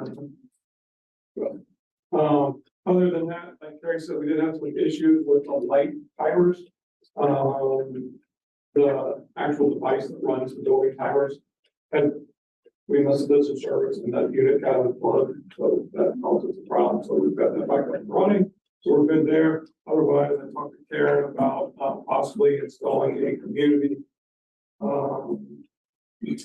G: Other than that, like Terry said, we did have some issues with the light timers. The actual device that runs the building timers. And we must have done some service and that unit got unplugged, so that causes a problem. So we've got that back up and running. So we're good there. Otherwise, I talked to Karen about possibly installing a community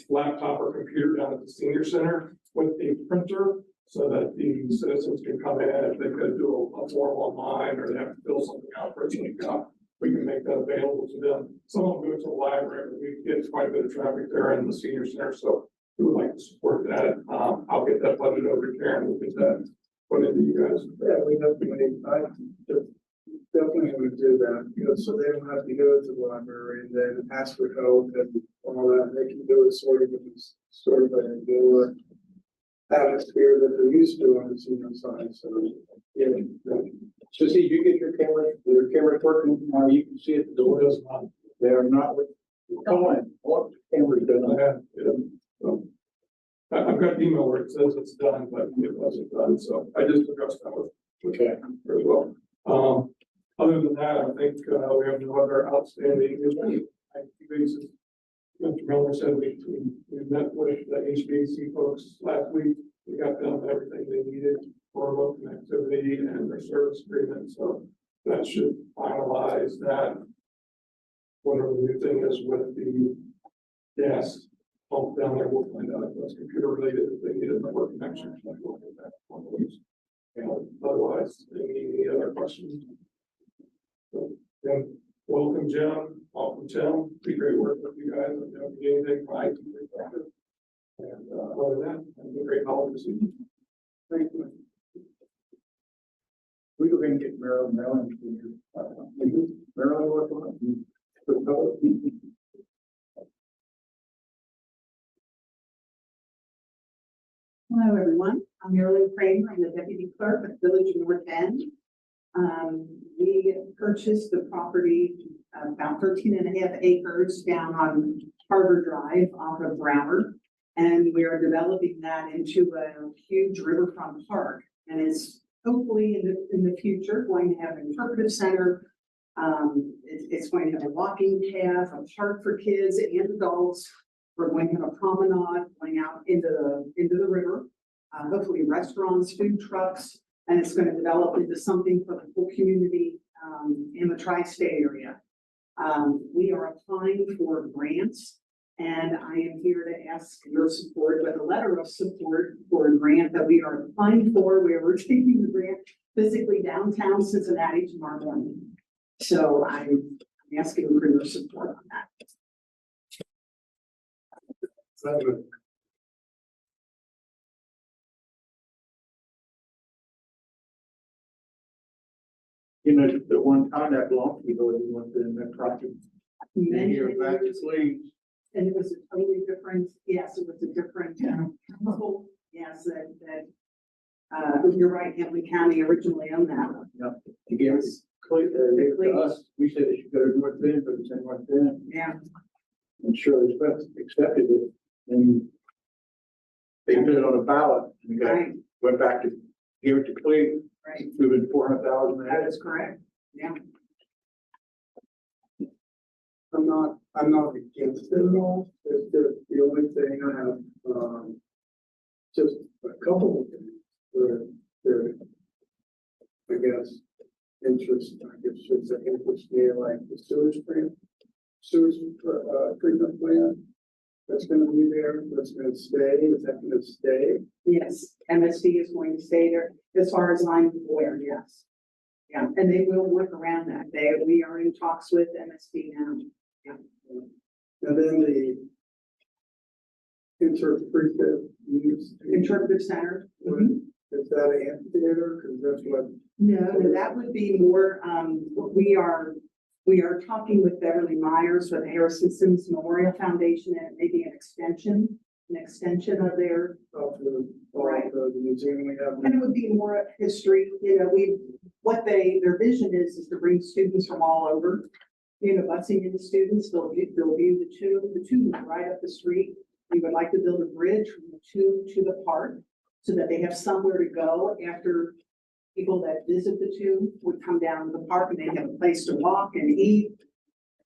G: laptop or computer down at the senior center with a printer so that the citizens can come in if they could do a form online or they have to fill something out for something out. We can make that available to them. Some of them go to the library. We get quite a bit of traffic there in the senior center, so we would like to support that. I'll get that budget over to Karen. We'll get that put into you guys.
A: Yeah, we definitely, I definitely would do that, you know, so they don't have to go to the library and then ask for help and all that. They can do it sort of a atmosphere that they're used to on the senior side. So, yeah. So see, you get your camera working, you can see it, the door does not, they are not, come on, what camera done?
G: I've got an email where it says it's done, but it wasn't done, so I just addressed that with Karen as well. Other than that, I think we have no other outstanding basis. Mr. Miller said we met with the HVAC folks last week. We got them everything they needed for remote connectivity and their service agreement, so that should finalize that. Whatever the new thing is with the gas pump down there, we'll find out if that's computer related, if they need a network connection. We'll get that one of these. Otherwise, any other questions? So, yeah, welcome, Jim. Welcome, Tim. Be great work with you guys. If you don't get anything, right? And other than that, have a great holiday season.
A: Thank you. We were going to get Maryland. Maryland,
H: Hello, everyone. I'm Marilyn Kramer. I'm the deputy clerk at Village of North End. We purchased the property, about 13 and a half acres down on Harbor Drive off of Broward. And we are developing that into a huge riverfront park. And it's hopefully in the future going to have an interpretive center. It's going to have a walking path, a park for kids and adults. We're going to have a promenade going out into the river, hopefully restaurants, food trucks, and it's going to develop into something for the whole community in the tri-state area. We are applying for grants, and I am here to ask your support with a letter of support for a grant that we are applying for, where we're taking the grant physically downtown Cincinnati tomorrow morning. So I'm asking for your support on that.
A: You know, the one time that belonged to you, you went to that property.
H: Many
A: You're back to
H: years,
A: Queens.
H: and it was a totally different, yes, it was a different, council. Yes, you're right, Hamilton County originally owned that one.
A: Yep. You gave it to us. We said it should go to North Bend, but it's in North Bend.
H: Yeah.
A: And Shirley Smith accepted it, and they put it on a ballot, and the guy
H: Right,
A: went back to give it to Cleve,
H: right.
A: moving 400,000
H: That
A: ahead.
H: is correct. Yeah.
C: I'm not against it at all. It's the only thing I have, just a couple of things where there, I guess, interest, I guess, should say interest me, like the sewage treatment plant. That's gonna be there, that's gonna stay, is that gonna stay?
H: Yes, MSD is going to stay there, as far as I'm aware, yes. Yeah, and they will work around that. We are in talks with MSD now. Yeah.
C: And then the interpretive use.
H: Interpretive center.
C: Is that an amphitheater? Cause that's what.
H: No, that would be more, we are talking with Beverly Myers with Harrison Sims Memorial Foundation, and maybe an extension of their,
C: Of the,
H: Right.
C: the museum we have.
H: and it would be more of history, their vision is to bring students from all over. Busing in the students, they'll view the tomb is right up the street. We would like to build a bridge from the tomb to the park, so that they have somewhere to go after people that visit the tomb would come down to the park, and they have a place to walk and eat,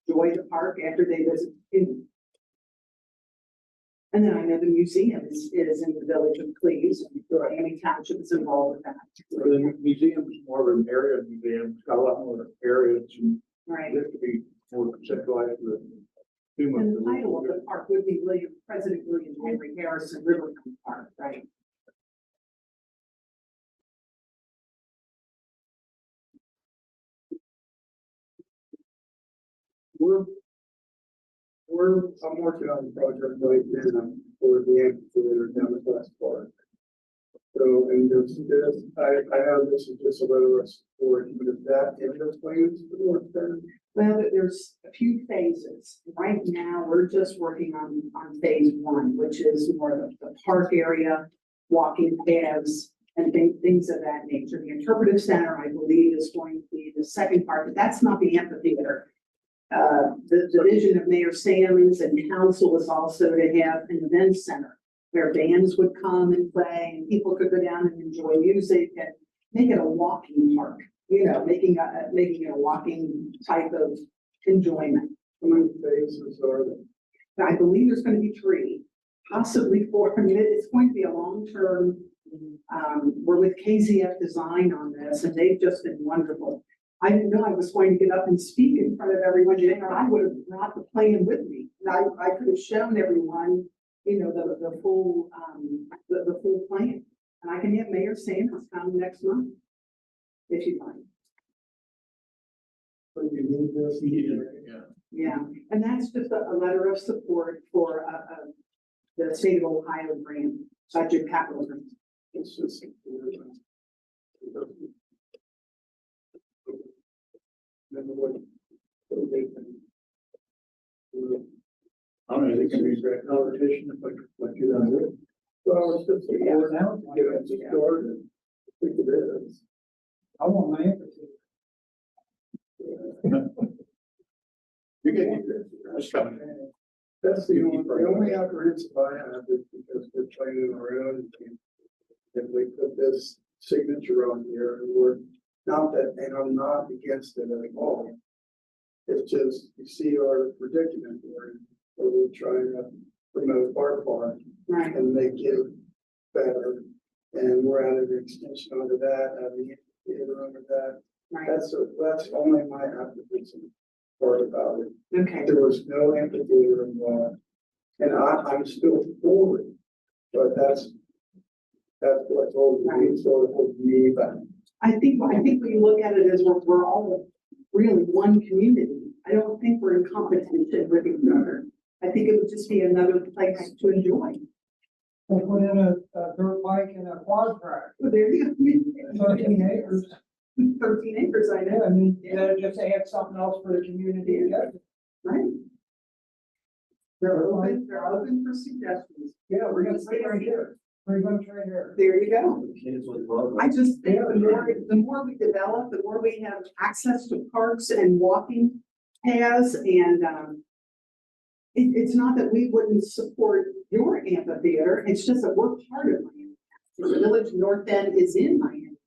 H: enjoy the park after they visit the tomb. And then I know the museum is in the village of Cleves, and Miami Township is involved with that.
A: The museum is more of an area museum. It's got a lot more areas. And
H: Right.
A: it could be more centralized to the tomb of
H: And
A: the-
H: the title of the park would be President William Henry Harrison Riverfront Park, right?
C: I'm working on the project right now for the amphitheater down the West Park. So, and I have this is just a letter of support, but if that in the plans for North Bend.
H: Well, there's a few phases. Right now, we're just working on phase one, which is more of the park area, walking paths, and things of that nature. The interpretive center, I believe, is going to be the second part, but that's not the amphitheater. The vision of Mayor Salmons and council is also to have an event center where bands would come and play, and people could go down and enjoy music, and make it a walking park. Making it a walking type of enjoyment.
C: How many phases are there?
H: I believe there's going to be 3, possibly 4. I mean, it's going to be a long-term. We're with KZF Design on this, and they've just been wonderful. I didn't know I was going to get up and speak in front of everyone today, or I would have brought the plan with me. And I could have shown everyone, the full plan. And I can have Mayor Sanders come next month, if you'd like.
C: But you need this.
A: Yeah.
H: Yeah, and that's just a letter of support for the state of Ohio grant, budget capital grant.
C: It's just.
A: I don't know, it can be a great competition, like you done with.
G: Well, it's just, yeah, now, get it just started. I think it is. I want my empathy.
A: You get it. Just coming.
G: That's the only apprehensive I have is because we're planning our own. If we put this signature on here, and we're not that, and I'm not against it at all. It's just, you see our predicament where we're trying to promote our farm
H: Right.
G: and make it better. And we're at an extension under that, having it under that.
H: Right.
G: That's only my apprehension part about it.
H: Okay.
G: There was no amphitheater involved. And I'm still for it, but that's what told me, so it told me back.
H: I think we look at it as we're all really one community. I don't think we're in competition with each other. I think it would just be another place to enjoy.
K: They put in a dirt bike and a quad track,
H: Well, there you go.
K: 13 acres.
H: 13 acres, I know.
K: Yeah, I mean, that'd just add something else for the community.
H: Right. They're open for suggestions.
K: Yeah, we're gonna stay right here. Pretty much right here.
H: There you go.
E: Kids would love
H: I just think the more we develop, the more we have access to parks and walking paths and, it's not that we wouldn't support your amphitheater, it's just that we're part of Miami. The Village North End is in Miami.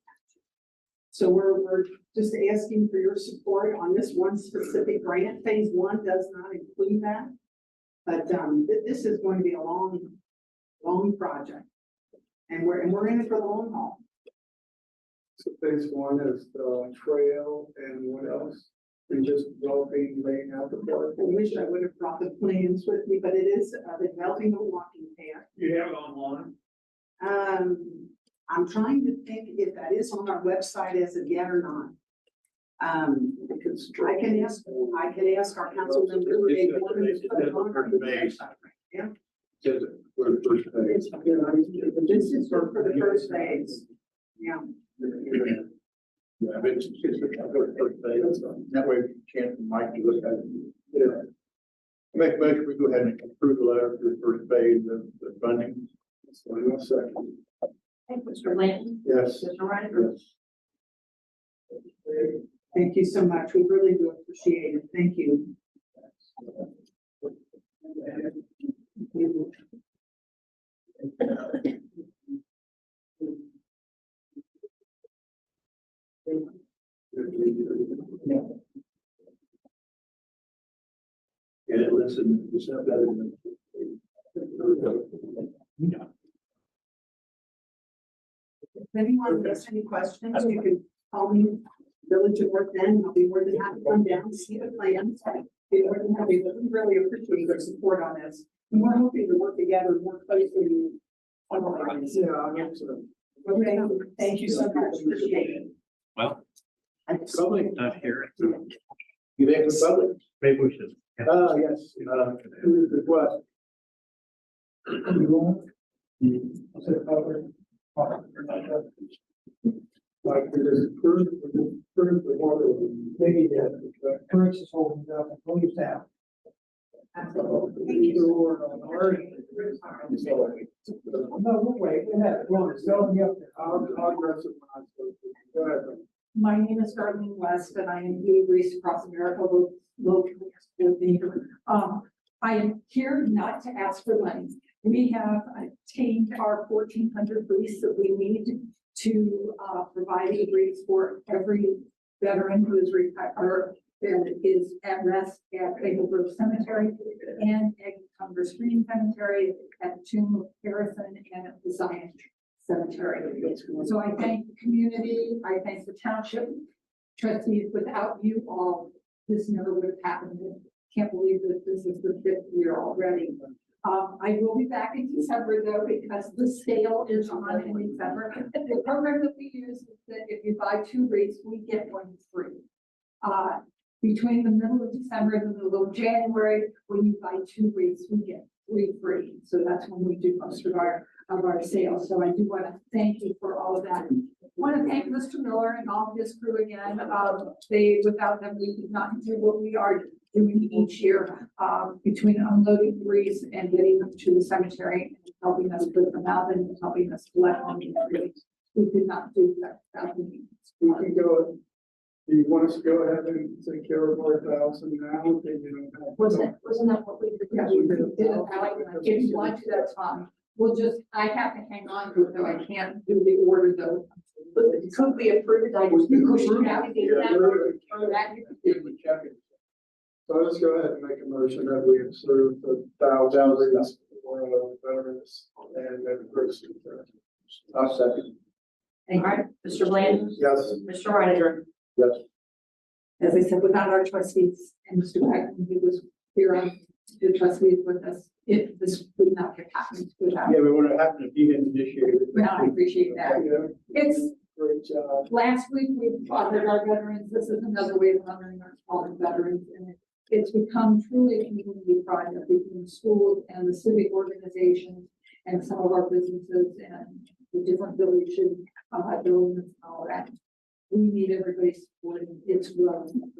H: So we're just asking for your support on this one specific grant. Phase 1 does not include that. But, this is going to be a long project. And we're in it for the long haul.
G: So phase 1 is the trail and what else? And just developing, laying out the park.
H: I wish I would have brought the plans with me, but it is developing a walking path.
E: You have it online?
H: I'm trying to think if that is on our website as of yet or not. I can ask our council members. if they want to put it on our website. Yeah.
A: Just for the first phase.
H: This is for the first phase. Yeah.
A: Yeah, but it's just for the first phase. That way, chance Mike to look at it. Yeah. Make a motion, we go ahead and approve the letter for the first phase of the funding. So, 1 second.
B: Thank you, Mr. Lane.
G: Yes.
B: Mr. Ryder.
G: Yes.
H: Thank you so much. We really do appreciate it. Thank you.
A: And listen, it's not better than.
H: If anyone has any questions, you can call me, Village of North End. I'll be more than happy to come down, see the plans. Be more than happy, but we really appreciate your support on this. And we're hoping to work together more closely.
G: Yeah,
H: Okay, thank you so much. Appreciate it.
E: Well,
A: Public,
E: not here.
A: you there for public?
E: Maybe we should.
A: Yes, who is the what?
G: Like it is approved, the water.
K: Maybe the Chris is holding it up and closed down. No, we'll wait. Go ahead. Go on. It's going up there.
G: I'll address it when I spoke to you. Go ahead.
J: My name is Darlene West and I am Blue Grease Across America, local. I am here not to ask for money. We have attained our 1,400 briefs that we need to provide a brief for every veteran who is retired and is at rest at Maple Grove Cemetery and at Congress Green Cemetery, at the Tomb of Harrison, and at the Zion Cemetery. So I thank the community, I thank the township trustees. Without you all, this never would have happened. Can't believe that this is the 5th year already. I will be back in December though, because the sale is on in December. The program that we use is that if you buy 2 wreaths, we get 1 free. Between the middle of December and the middle of January, when you buy 2 wreaths, we get 3 free. So that's when we do most of our sales. So I do want to thank you for all of that. I want to thank Mr. Miller and all of his crew again. Without them, we could not do what we are doing each year, between unloading wreaths and getting them to the cemetery and helping us put them out and helping us collect them. We could not do that without the meetings.
G: We can go, do you want us to go ahead and take care of our thousand now?
J: Wasn't that what we did?
G: Yes, we did.
J: If you want to, that's fine. We'll just, I have to hang on to it, though. I can't do the order though.
I: But could we approve it? I just push it out.
A: Give them a check.
G: So let's go ahead and make a motion that we approve the $1,000 for veterans and then first.
A: I'll second.
I: All right, Mr. Bland,
G: Yes.
I: Mr. Reiniger.
A: Yes.
J: As I said, without our trustees and Mr. Beckman, who was here on the trustees with us, if this would not have happened without.
A: Yeah, but what happened if he hadn't initiated?
J: Well, I appreciate that.
G: Yeah,
J: It's,
G: great job.
J: last week we honored our veterans. This is another way of honoring our veterans. And it's become truly a community project between the schools and the civic organizations and some of our businesses and the different village buildings and all that. We need everybody's support and it's growing.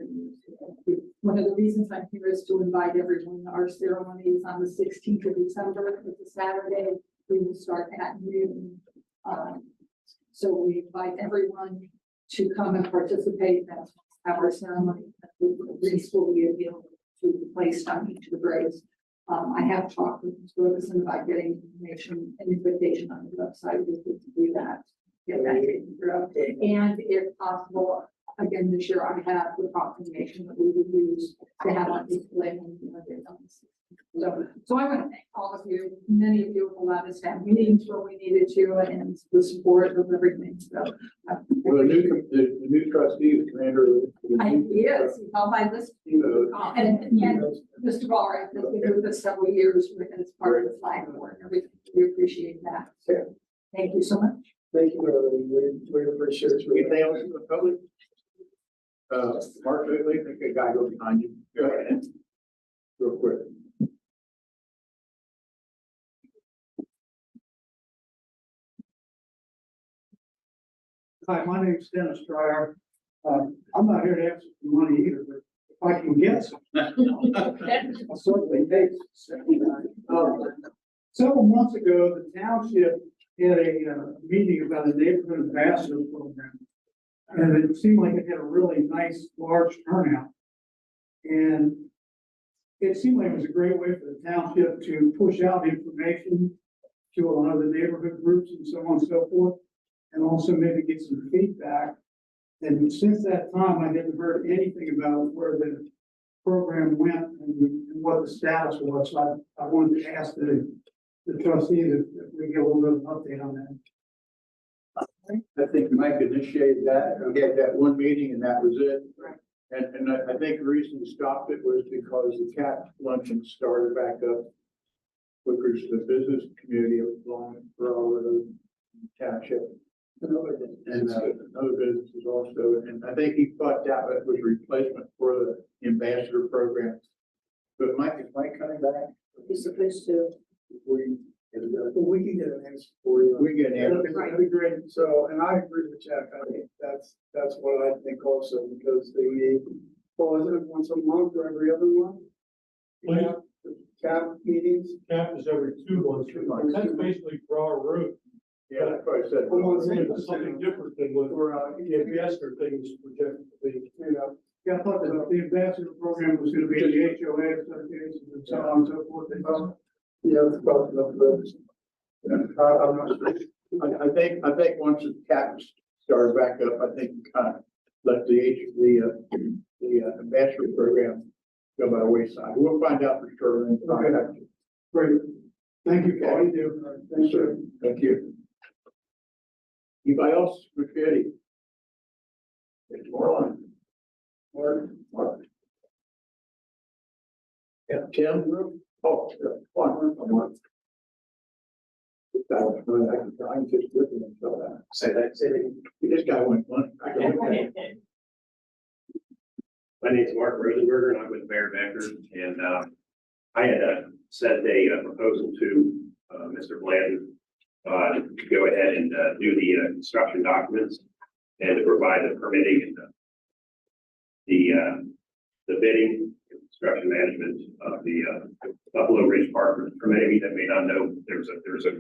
J: One of the reasons I'm here is to invite everyone. Our ceremony is on the 16th of December. It's a Saturday. We will start at noon. So we invite everyone to come and participate and have our ceremony. The wreaths will be available to be placed on each of the graves. I have talked with Ms. Ferguson about getting information and invitation on the website. We could do that. Get that taken care of. And if possible, again, this year I have the proclamation that we would use to have on display when we get on this. So I want to thank all of you. Many of you have allowed us to have meetings where we needed to and the support of everything. So
A: Well, the new trustee, the commander.
J: yes, he's on my list. And Mr. Barr has been with us several years as part of the flag board and everything. We appreciate that. So thank you so much.
G: Thank you, we appreciate you.
A: Anything else in the public? Mark, I think a guy go behind you. Go ahead. Real quick.
K: Hi, my name's Dennis Dryer. I'm not here to ask for money either, but if I can get some, I'll certainly take some. Several months ago, the township had a meeting about a neighborhood ambassador program. And it seemed like it had a really nice, large turnout. And it seemed like it was a great way for the township to push out information to a lot of the neighborhood groups and so on and so forth. And also maybe get some feedback. And since that time, I haven't heard anything about where the program went and what the status was. So I wanted to ask the trustees if we get a little bit of an update on that.
A: I think Mike initiated that. We had that one meeting and that was it. And I think the reason we stopped it was because the cat luncheon started back up. Which was the business community along for all of the township. And other businesses also. And I think he thought that was a replacement for the ambassador program. But Mike, is Mike coming back?
I: He's supposed to.
G: Well, we can get an answer for you.
A: We get an answer.
G: That'd be great. So, and I agree with Jack. I think that's what I think also, because they need, well, is it once a month or every other month? Yeah, CAP meetings.
L: CAP is every 2 months. That's basically for our route.
A: Yeah, that's what I said.
L: It's something different than what the ambassador thing is projected to be.
K: Yeah, I thought that the ambassador program was gonna be the HOA associations and so on and so forth.
G: Yeah, it's about enough of those. I'm not sure.
A: I think once the cap started back up, I think we kind of let the ambassador program go by the wayside. We'll find out for sure. And contact you.
K: Great. Thank you for all you do.
A: Thank you. Thank you. Anybody else? Ready? More on. Mark. Yeah, Tim. Oh, one. I can just look at him so that. Say that. This guy went one.
M: My name is Mark Rosenberger and I'm with Mayor Becker, and I had sent a proposal to Mr. Bland to go ahead and do the construction documents and to provide the permitting and the bidding, construction management of the Buffalo Ridge Park. For many of you that may not know, there's a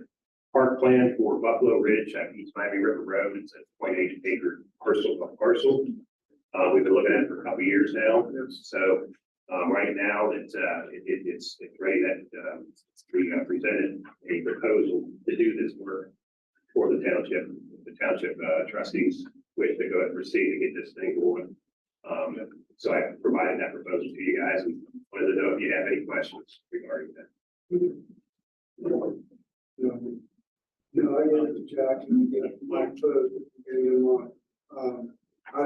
M: park plan for Buffalo Ridge at East Miami River Road. It's a 0.8 acre parcel. We've been looking at it for a couple of years now. So right now it's ready that we presented a proposal to do this work for the township. The township trustees wish to go ahead and proceed to get this thing going. So I provided that proposal to you guys and wanted to know if you have any questions regarding that.
K: No, I get it, Jack, and you get my food, and you want, I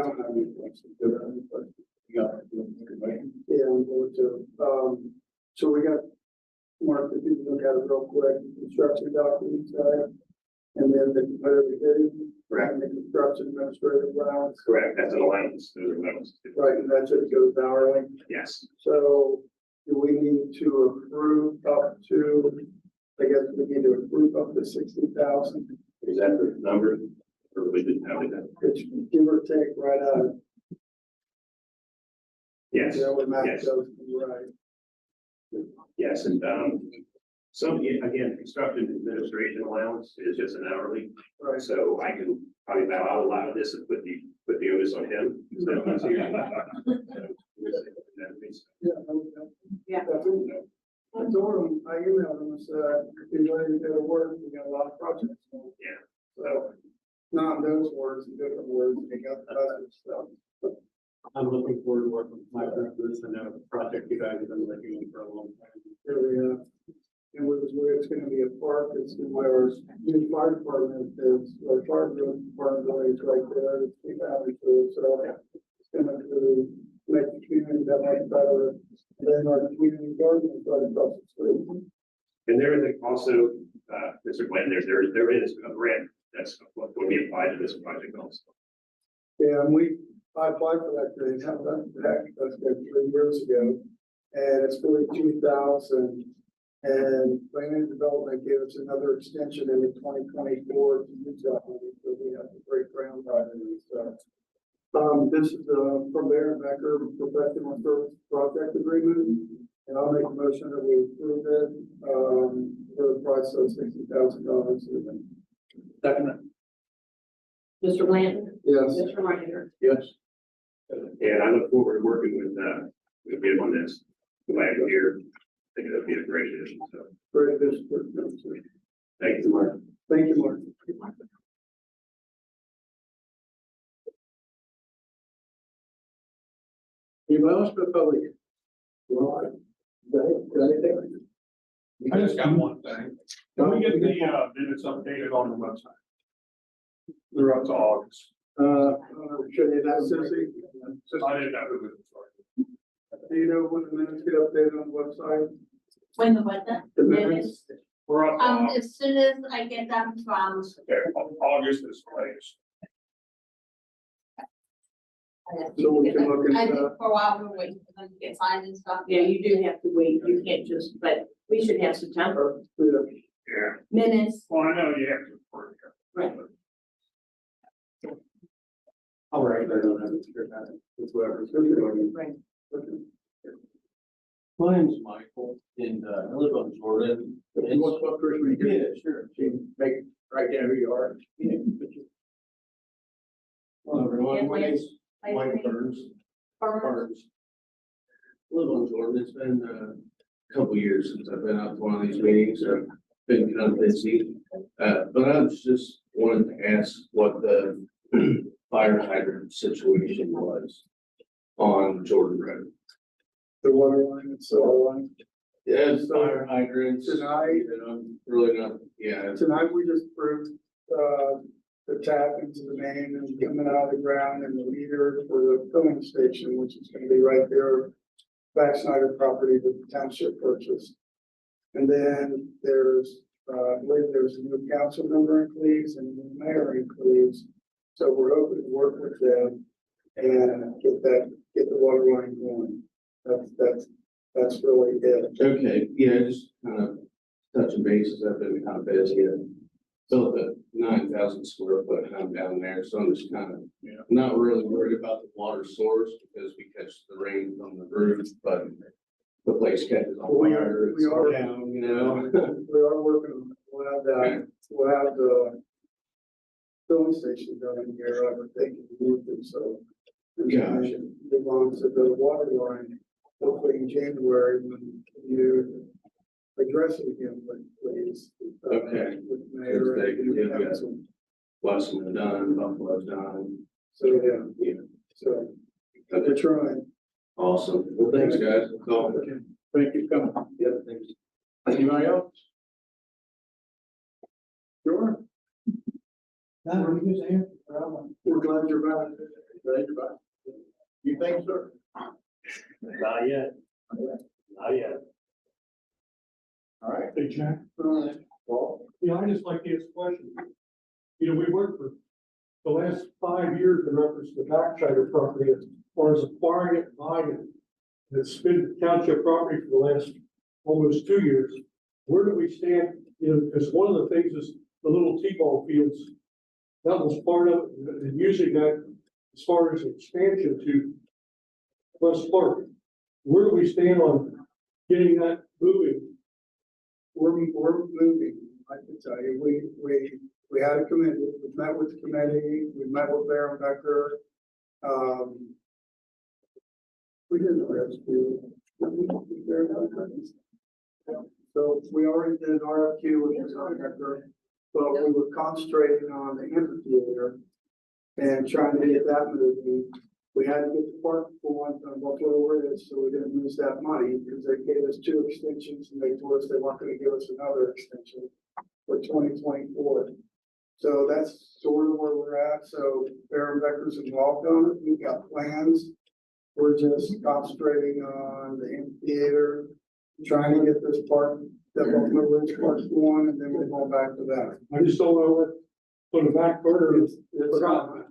K: don't have any questions. Yeah, I'm going to, so we got, Mark, if you can look at it real quick, construction documents, and then the competitive bidding.
M: Correct.
K: And the construction administrative allowance.
M: Correct, that's an allowance. Those are allowances.
K: Right, and that just goes hourly.
M: Yes.
K: So do we need to approve up to, I guess we need to approve up to 60,000?
M: Is that the number? Or we didn't have that?
K: It's give or take right out of.
M: Yes.
K: Yeah, what Matt
M: Yes.
K: does, right.
M: Yes, and some, again, construction administration allowance is just an hourly.
K: Right.
M: So I can probably bow out a lot of this and put the onus on him. Instead of us here.
K: Yeah.
I: Yeah.
K: I told him, I emailed him, and said, if you're ready to go to work, we got a lot of projects.
M: Yeah.
K: So, not in those words, in different words, they got the other stuff.
C: I'm looking forward to working with my group. This I know the project you guys have been working on for a long time.
K: Here we are. And where it's gonna be a park, it's where our new fire department is, our fire department is right there, it's keep out of it, so it's gonna make the community that much better. And then our community garden is right across the street.
M: And there is also, Mr. Glenn, there is a grant that's going to be applied to this project also.
K: Yeah, and I applied for that grant, that's been 3 years ago, and it's 42,000. And planning and development gave us another extension into 2024 to use that money, so we have to break ground on it and stuff. This is from Baron Becker professional service project agreement, and I'll make a motion that we approve it for the price of $60,000.
I: Second. Mr. Blanton.
K: Yes.
I: Mr. Reiner.
A: Yes.
M: And I look forward to working with him on this. Glad you're here. I think it'll be a great addition. So
K: Great addition.
M: thank you, Mark.
K: Thank you, Mark.
A: Anybody else for the public?
L: I just got one thing. Can we get the minutes updated on the website? They're up to August.
K: Should it have Susie?
L: I didn't have it.
K: Do you know when the minutes get updated on the website?
B: When the what,
K: The minutes?
L: We're up to August.
B: as soon as I get them from.
L: Okay, August is the latest.
K: So we can look
B: I
K: at
B: think
K: that.
B: for a while we're waiting for them to get signed and stuff.
I: Yeah, you do have to wait. You can't just, but we should have September.
K: Yeah.
L: Yeah.
B: Minutes.
L: Well, I know you have to. Report it.
I: Right.
C: All right, I don't have to figure that out. It's whoever.
I: Right.
E: My name's Michael, and I live on Jordan.
A: You want to talk first? When you get
E: Yeah, sure.
A: it, make it right down who you are.
E: Hello, everyone. My name's
B: Like,
E: Mike Burns.
B: Burns.
E: Burns. Live on Jordan. It's been a couple years since I've been out to one of these meetings. So I've been kind of busy. But I was just wanted to ask what the fire hydrant situation was on Jordan Road.
K: The water line and sewer line.
E: Yeah, it's fire hydrants.
K: Tonight-
E: And I'm really not, yeah.
K: Tonight, we just proved, the tap into the main and coming out of the ground and the meter for the filling station, which is gonna be right there. Back Snyder property that the township purchased. And then there's, I believe there's a new council member in Cleves and a new mayor in Cleves. So we're hoping to work with them and get the water line going. That's really it.
E: Okay, yeah, just kind of touching bases. I've been kind of busy and built a 9,000 square foot home down there. So I'm just kind of not really worried about the water source because we catch the rain from the roof, but
D: the place catches on
K: We
D: fire, it's
K: are-
D: down, you know?
K: We are working on, we'll have that, we'll have the filling station done in here, I would think, so.
D: Gotcha.
K: Move on to the water line, hopefully in January, when you address it again, but please.
D: Okay.
K: With the mayor and
D: Yeah,
K: the
D: yeah.
K: council.
D: Blessing done, Buffalo's done.
K: So, yeah, so they're trying.
D: Awesome. Well, thanks, guys. Cool.
A: Okay. Thank you for coming.
D: Yeah, thanks.
A: Anybody else? Sure.
K: We're glad you're back.
A: Glad you're back. You think, sir?
M: Not yet. Not yet.
A: All right.
G: Hey, Jack,
A: Well,
G: I just like to ask a question. We worked for the last 5 years in reference to the backside of property as far as acquiring it, buying it. And it's been township property for the last almost 2 years. Where do we stand? Because one of the things is the little T-ball fields. That was part of it, and using that as far as expansion to West Park. Where do we stand on getting that moving?
K: We're moving, I can tell you, we had a committee, we met with the committee, we met with Baron Becker. We didn't rescue. So we already did an RFQ with Baron Becker, but we were concentrating on the amphitheater and trying to get that moving. We had to get the park going on whatever it is, so we didn't lose that money because they gave us 2 extensions and they told us they weren't gonna give us another extension for 2024. So that's sort of where we're at. So Baron Becker's involved on it. We've got plans. We're just concentrating on the amphitheater, trying to get this park, that Buffalo Ridge Park going, and then we're going back to that.
G: I just don't know what, for the back burner,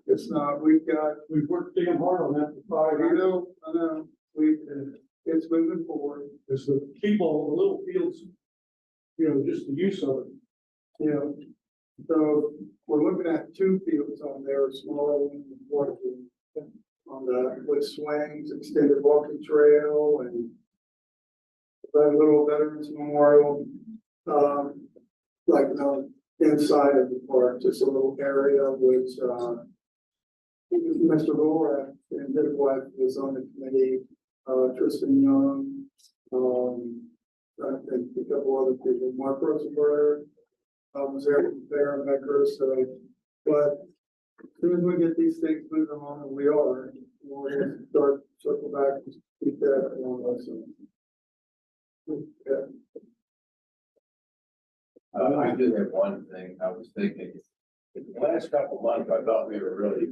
K: It's not, we've
G: worked damn hard on that for 5
K: I
G: years.
K: know, it's moving forward.
G: It's the T-ball, the little fields, just the use of it.
K: You know, so we're looking at 2 fields on there, smaller one and larger one, on the, with swings, extended walking trail and that little Veterans Memorial, like, inside of the park, just a little area which, Mr. Laura and his wife was on the committee, Tristan Young, I think a couple other people, Mark Rosenberg, was there and Becker, so, but as soon as we get these things moving on, and we are, we'll start circle back and keep that along us. Yeah.
N: I do have one thing. I was thinking, in the last couple of months, I thought we were really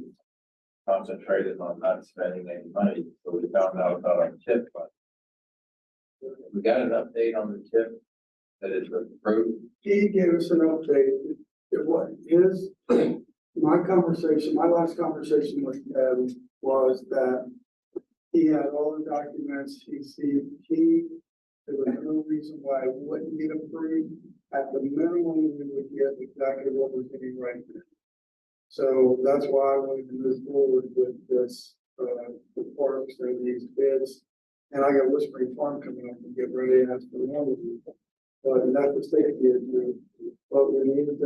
N: concentrated on not spending any money, so we found out about our tip fund. We got an update on the tip that is approved.
K: He gave us an update. It was his, my last conversation with him was that he had all the documents, there was no reason why it wouldn't get approved. At the minimum, we would get exactly what we're getting right now. So that's why I wanted to move forward with this, the parks and these bids. And I got Whispering Farm coming up and get ready to ask for one of you. But that's the state here, but we need to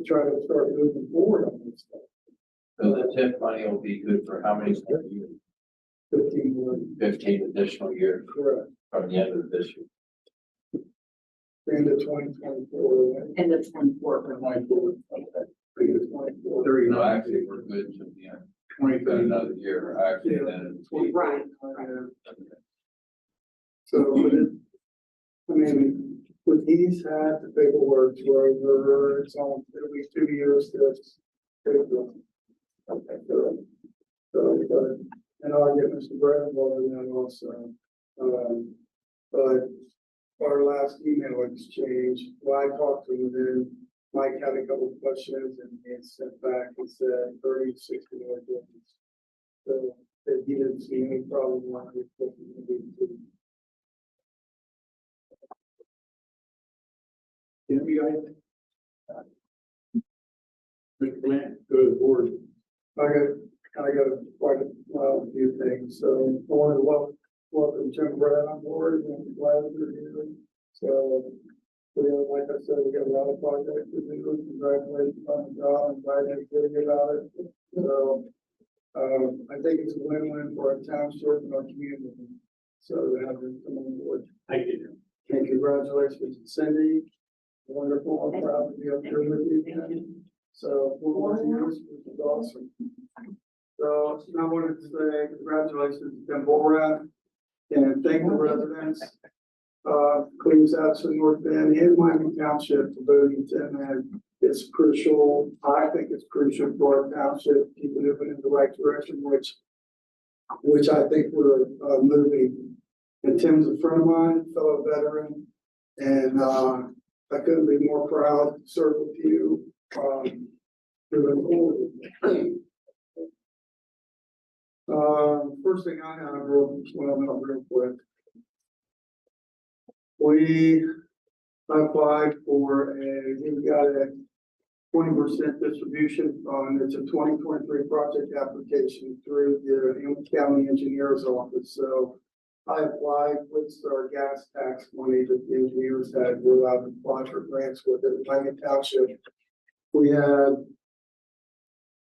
K: try to start moving forward on this stuff.
N: So the tip money will be good for how many more years?
K: 15 more.
N: 15 additional years
K: Correct.
N: from the end of this year.
K: Into 2024, right?
I: End of 24.
K: 24. Okay. Into 24.
A: 39.
N: No, actually, we're good to the end.
A: 20,
N: Another year, actually, then. It's
I: Right.
K: So, but I mean, with these had the paperwork, where it's on, it'll be 2 years to take them. Okay, good. So, and I'll get Mr. Brad involved in that also. But our last email exchange, well, I talked to him, then Mike had a couple of questions and he had sent back and said 30 to 60 more days. So, that he didn't see any problem with it.
A: can we guys? Mr. Plant, go to the board.
K: I got quite a few things, so I wanted to welcome welcome Jim Brad on board and glad you're here. So, like I said, we got a lot of projects to do. Congratulations on the job. I'm glad you're good about it. So, I think it's a win-win for our township and our community. So, to have them come on board.
C: Thank you.
K: And congratulations, Cindy. Wonderful. I'm proud to be up here with you again. So, 4 years, which is awesome. So, I wanted to say congratulations to Tim Borat and thank the residents, Queens House in North Bend and Miami Township for voting Tim in. It's crucial. I think it's crucial for our township, keeping moving in the right direction, which I think we're moving. And Tim's a friend of mine, fellow veteran, and I couldn't be more proud to serve with you. Moving forward. First thing I have real quick. We applied for we got a 20% distribution on, it's a 2023 project application through the county engineer's office. So I applied with our gas tax money that the engineers had. We're allowed to apply for grants with it. Miami Township, we had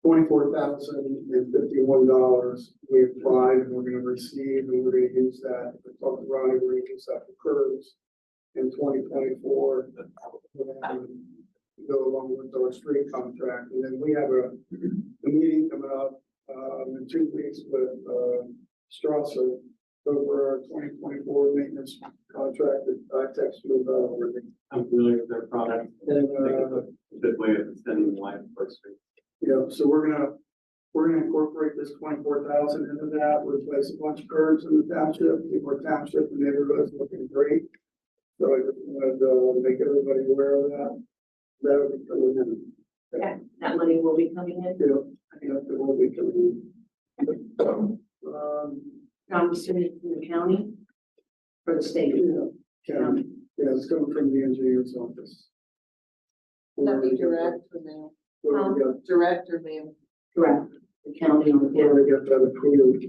K: $24,051 we applied and we're going to receive, and we're going to use that. I talked to Ronnie, we're going to use that for curves in 2024 go along with our street contract. And then we have a meeting coming up in 2 weeks with Strasser over our 2024 maintenance contract that I texted you about already.
C: I'm familiar with their product.
K: And
C: Good way of extending the life of our street.
K: yeah, so we're gonna incorporate this 24,000 into that, replace a bunch of curves in the township, keep our township and neighborhoods looking great. So I just wanted to make everybody aware of that. That would be coming in.
I: Yeah, that money will be coming in.
K: Yeah, it will be coming in.
I: I'm assuming from the county or the state.
K: County, yeah, it's coming from the engineer's office.
O: That'd be direct or mail? Direct or mail?
I: Correct. The county on the
K: Yeah,
I: bill.
K: we got that approved.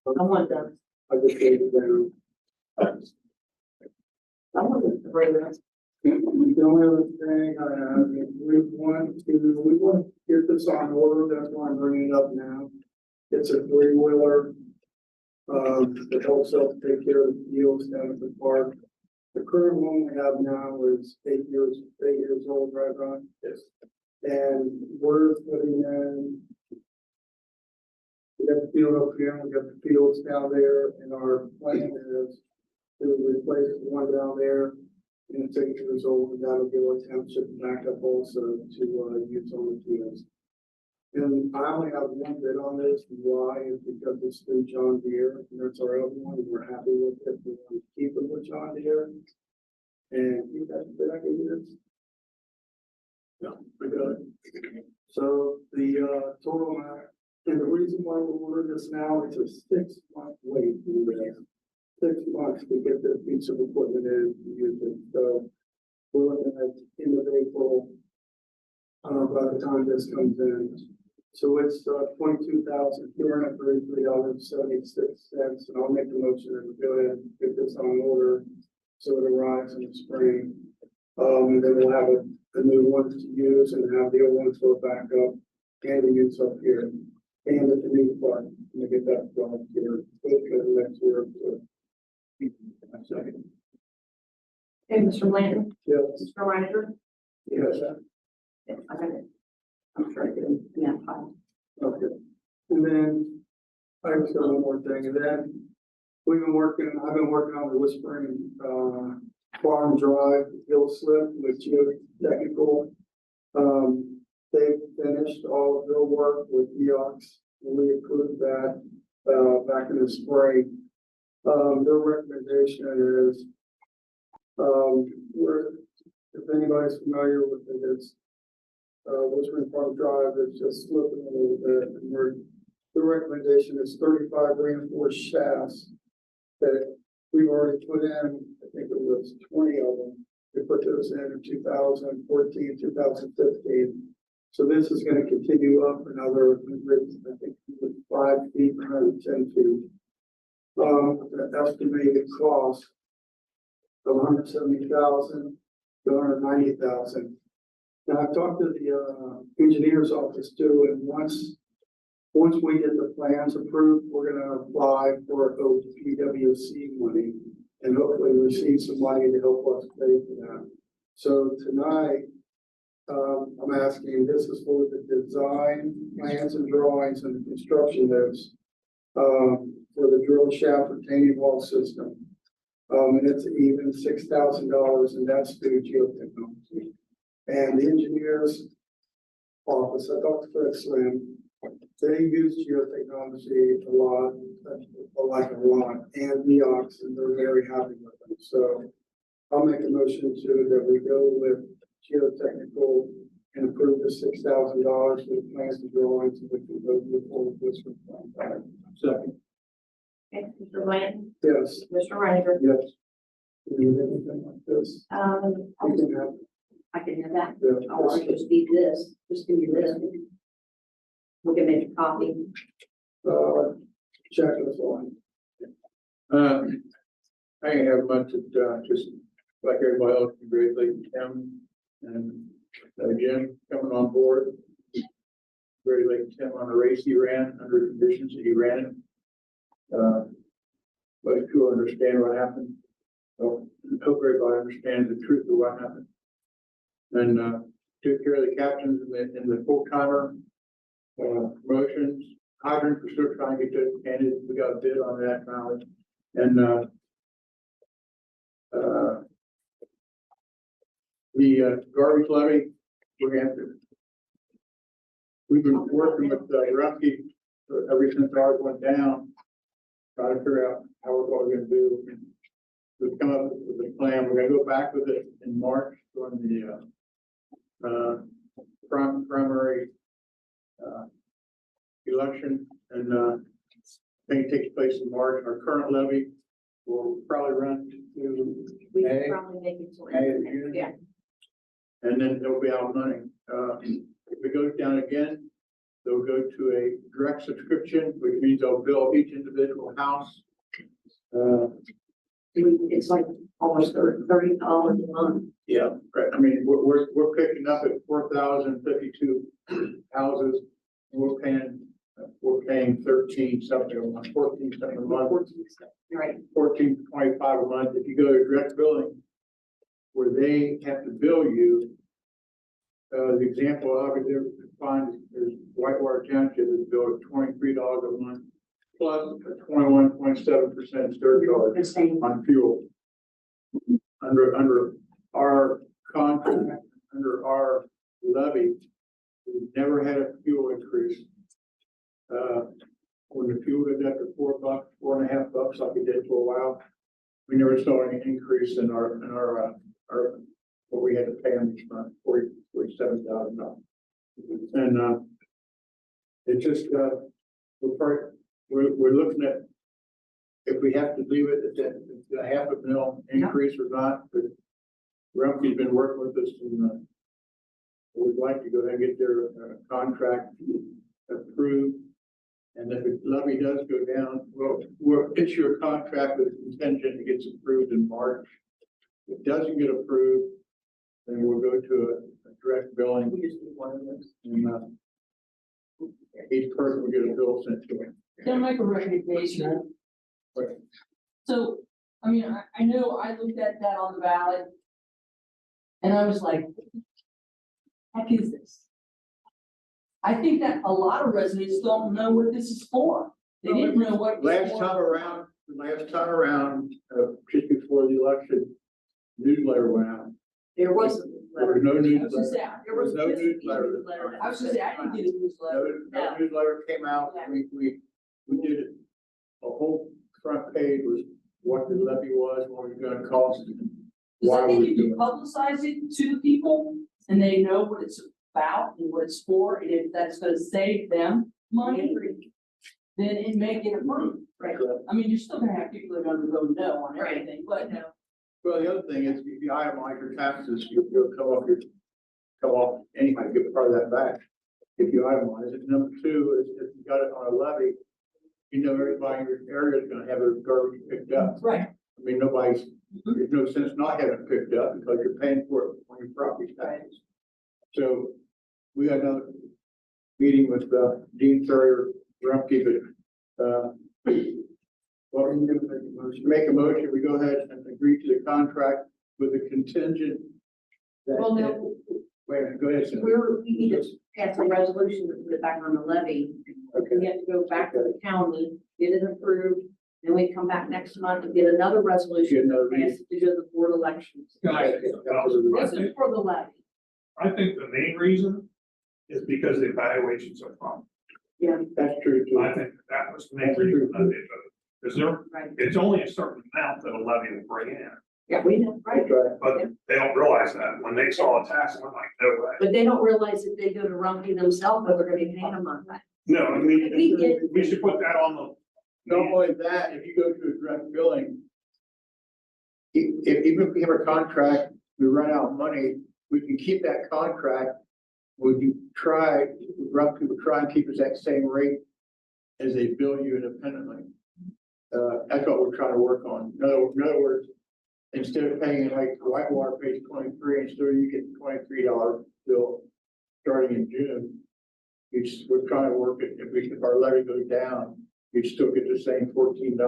I: I want them.
K: I just gave it down.
I: I want them to bring that.
K: The only other thing I have, is we want to get this on order, that's why I'm bringing it up now. It's a 3-wheeler. That helps us take care of the fields down at the park. The current one we have now is 8 years old, right, Ron? Yes. And we're putting in, we got the field up here, we got the fields down there, and our plan is to replace the one down there. And it's 8 years old, and that'll give our township backup also to use on the fields. And I only have one bid on this. Why? Is because it's through John Deere, and that's our other one, and we're happy with it. We want to keep it with John Deere. And you guys, did I give you this? No, we got it. So the total amount, and the reason why we're ordering this now, it's a 6-month wait. 6 months to get this piece of equipment in to use it. So we're looking at end of April by the time this comes in. So it's $22,233.76, and I'll make the motion and go ahead and get this on order so it arrives in the spring. And then we'll have a new one to use and have the old ones go back up and to use up here and at the new park and get that going here the next year. Second.
I: Hey, Mr. Blanton.
K: Yes.
I: Mr. Reiner.
K: Yes.
I: Yeah, I got it. I'm sorry. Yeah, fine.
K: Okay. And then I just got one more thing. And then I've been working on the Whispering Farm Drive Hill Slip with Geotechnical. They finished all of their work with EOX. We approved that back in the spring. Their recommendation is if anybody's familiar with it, it's Whispering Farm Drive, it's just slipping a little bit, and the recommendation is 35 reinforced shafts that we've already put in. I think it was 20 of them We put those in 2014, 2015. So this is gonna continue up another, I think, 5 feet, 110 feet. The estimated cost of 170,000 to 190,000. Now, I've talked to the engineer's office too, and once we get the plans approved, we're gonna apply for OPWC money and hopefully receive some money to help us pay for that. So tonight, I'm asking, this is for the design plans and drawings and construction notes for the drill shaft retaining wall system. And it's even $6,000, and that's through geotechnology. And the engineer's office, I talked to Fred Slim, they use geotechnology a lot, and NEOX, and they're very happy with them. So I'll make a motion to that we go with geotechnical and approve the $6,000 for the plans and drawings, and we can go move forward with this. Second.
B: Okay, Mr. Bland,
K: Yes.
B: Mr. Reiniger.
K: Yes. Do you have anything like this? You can have,
I: I can have that.
K: yeah.
I: I want to just need this, just give me this. We can make a copy.
K: Check this on.
A: I ain't have much of, just like everybody else, congratulate Tim and Jim coming on board. Congratulate Tim on the race he ran under the conditions that he ran it. But if you understand what happened, so I hope everybody understands the truth of what happened. And took care of the captains in the full timer promotions. Hydrant, we're still trying to get those candidates. We got a bid on that finally. And the garbage levy, we've been working with Rumpke ever since ours went down, trying to figure out how we're going to do. We've come up with a plan. We're going to go back with it in March during the primary election, and I think it takes place in March. Our current levy will probably run to
I: We
A: May.
I: can probably make it to
A: May or June.
I: Yeah.
A: And then they'll be out of money. If it goes down again, they'll go to a direct subscription, which means they'll bill each individual house.
I: It's like almost $30 a month.
A: Yeah, right. I mean, we're picking up at 4,052 houses. And we're paying 13 something a month, 14 something a month.
I: Right.
A: 14.25 a month. If you go to direct billing, where they have to bill you, the example I would find is Whitewater Township is billed at $23 a month plus a 21.7% surcharge on fuel. Under our contract, under our levy, we've never had a fuel increase. When the fuel goes up to $4, $4.50, like it did for a while, we never saw any increase in our what we had to pay on each month, $47,000. And it's just we're looking at if we have to leave it at the $500,000 increase or not. But Rumpke's been working with us, and we'd like to go ahead and get their contract approved. And if the levy does go down, we'll issue a contract with contingent that gets approved in March. If it doesn't get approved, then we'll go to a direct billing. We just need one of those. And each person will get a bill sent to him.
P: Can I make a recommendation?
A: Right.
P: So, I mean, I know I looked at that on the ballot. And I was like, heck is this? I think that a lot of residents don't know what this is for. They didn't know what.
A: Last time around, just before the election, newsletter went out.
I: There was
A: no newsletter.
P: There was
A: no newsletter.
P: I was just saying, I didn't get a newsletter.
A: No newsletter came out. We did it. A whole front page was what the levy was, what it was going to cost.
P: Because I think if you publicize it to the people and they know what it's about and what it's for, and if that's going to save them money, then it may get approved. Right. I mean, you're still going to have people that are going to go no on everything, but
A: Well, the other thing is, if you itemize your taxes, you'll come off anyhow, get part of that back. If you itemize it. Number two is if you got it on a levy, you know, everybody in your area is gonna have their garbage picked up.
P: Right.
A: I mean, there's no sense not having it picked up because you're paying for it on your property taxes. So we had another meeting with, Dean Furrier, Rumpke, but, well, we can make a motion, we go ahead and agree to the contract with the contingent. that-
I: Well, no.
A: Wait a minute, go ahead, Cindy.
I: We need to pass a resolution to put it back on the levy. We have to go back to the county, get it approved, then we come back next month and get another
A: Get
I: resolution
A: another
I: passed to do the board elections.
L: Guys,
I: This is for the levy.
L: I think the main reason is because the evaluations are from.
A: That's true too.
L: I think that was the main reason that they voted. Because
I: Right.
L: it's only a certain amount that a levy will bring in,
I: Yeah, we know, right?
A: That's right.
L: but they don't realize that. When they saw a tax, I'm like, no way.
I: But they don't realize if they go to Rumpke themselves, that they're gonna be paying a month.
L: No, I mean,
I: We did.
L: we should put that on the.
A: Not only that, if you go to a direct billing, even if we have a contract, we run out of money, we can keep that contract. Would you try, rough people try and keep us that same rate as they bill you independently? That's what we're trying to work on. In other words, instead of paying like Whitewater pays 23, instead of you get $23 bill starting in June. We're trying to work it, if our levy goes down, you'd still get the same $14.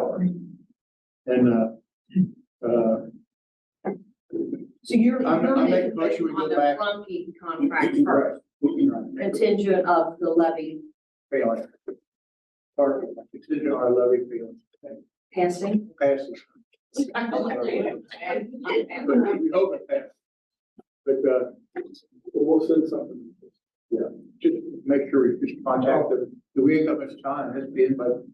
A: And,
I: So you're
A: I'm
I: making
A: making a motion we
I: on
A: go
I: the
A: back.
I: Rumpke contract first, contingent of the levy
A: Failing. Or contingent on our levy failing.
I: passing.
A: Passes. We hope it passes. But, we'll send something. Yeah, just make sure we just contact them. Do we ain't got much time? Has been, but.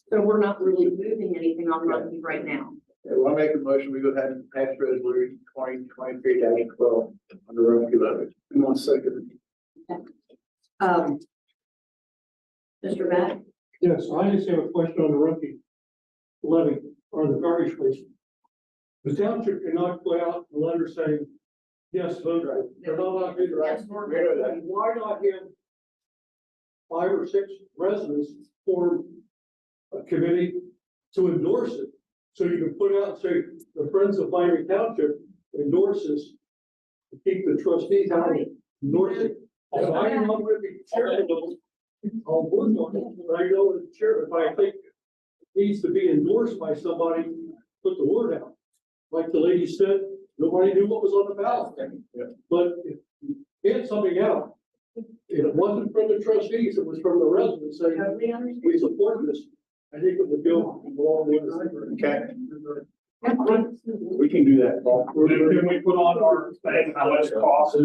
I: So we're not really moving anything on Rumpke right now.
A: Well, I make a motion, we go ahead and pass resolution 2023-12 on the Rumpke levy. And one second.
I: Mr. Matt?
G: Yes, I just have a question on the Rumpke levy or the garbage place. The township cannot put out a letter saying, yes, vote right. They're not allowed to do that.
I: Yes, we're-
G: Why not have 5 or 6 residents form a committee to endorse it? So you can put out and say, the Friends of Miami Township endorses to keep the trustees out of endorsing. So I don't want to be charitable. I'll work on it, but I know the chair, if I think it needs to be endorsed by somebody, put the word out. Like the lady said, nobody knew what was on the ballot. But if you get something out, it wasn't from the trustees, it was from the residents saying, we support this. I think it would go along with it.
A: Okay. We can do that, Paul.
L: Can we put on our thing, how much it costs?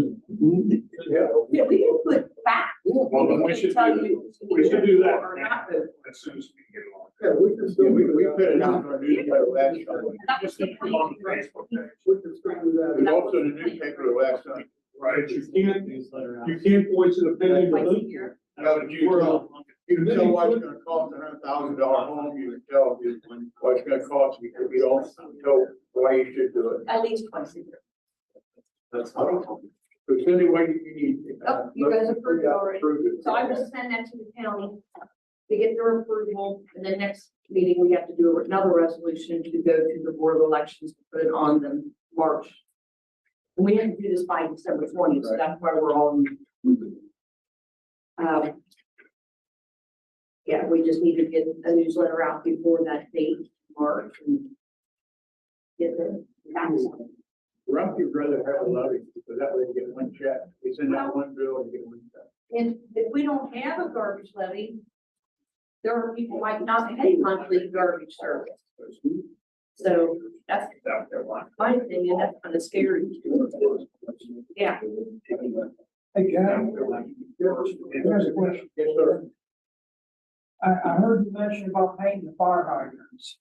A: Yeah.
I: Yeah, we can put back.
L: Well, then we should
I: Tell
L: do,
I: you
L: we should do that
I: or not vote.
L: as soon as we can get it on.
A: Yeah, we can still, we put it out on our newsletter last time.
L: Just need to put it on the Facebook page.
A: We can still do that. It was also in the newspaper last time.
L: Right.
G: You can't voice an opinion.
I: Twice a year.
A: No, but you can tell what it's gonna cost $100,000 home, you can tell what it's gonna cost, because you don't know why you should do it.
I: At least twice a year.
A: That's fine. So Cindy, what do you need?
I: Oh, you guys approved it already.
A: Approved it.
I: So I will send that to the county to get their approval, and then next meeting, we have to do another resolution to go to the Board of Elections to put it on the March. And we have to do this by December 20th, so that's why we're all. Yeah, we just need to get a newsletter out before that date, March, and get the tax.
A: Rumpke would rather have a levy, because that way they get one check, they send out one bill and get one check.
I: And if we don't have a garbage levy, there are people might not pay monthly garbage service. So that's my opinion, that's kind of scary. Yeah.
K: Hey, Jack. Here's a question.
A: Yes, sir.
K: I heard you mention about painting the fire hydrants.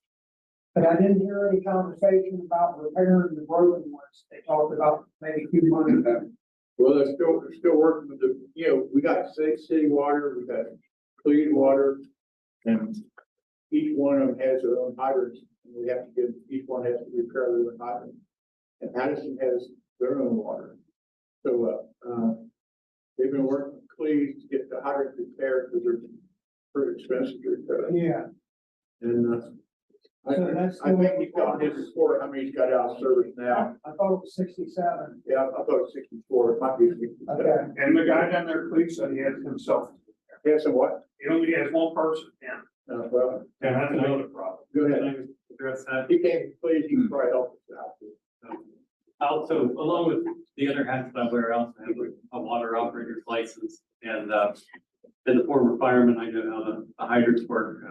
K: But I didn't hear any conversation about repairing the broken ones. They talked about maybe a few months ago.
A: Well, they're still working with the, we got city water, we got clean water. And, each one of them has their own hydrants, and we have to give, each one has to repair their own hydrant. And Addison has their own water. So, they've been working with Cleves to get the hydrants repaired because they're pretty expensive to repair.
K: Yeah.
A: And,
K: So that's
A: I think he's got his report, how many he's got out of service now.
K: I thought it was 67.
A: Yeah, I thought it was 64, it might be 67.
K: Okay.
L: And the guy down there, Cleve, said he has himself.
A: He has some what?
L: He only has one person, yeah.
A: Well,
L: And that's another problem.
A: go ahead.
E: Address that.
A: He came, please, he can probably help us out.
E: Also, along with the other hats that I wear, I also have a water operator's license, and as a former fireman, I know how the hydrants work.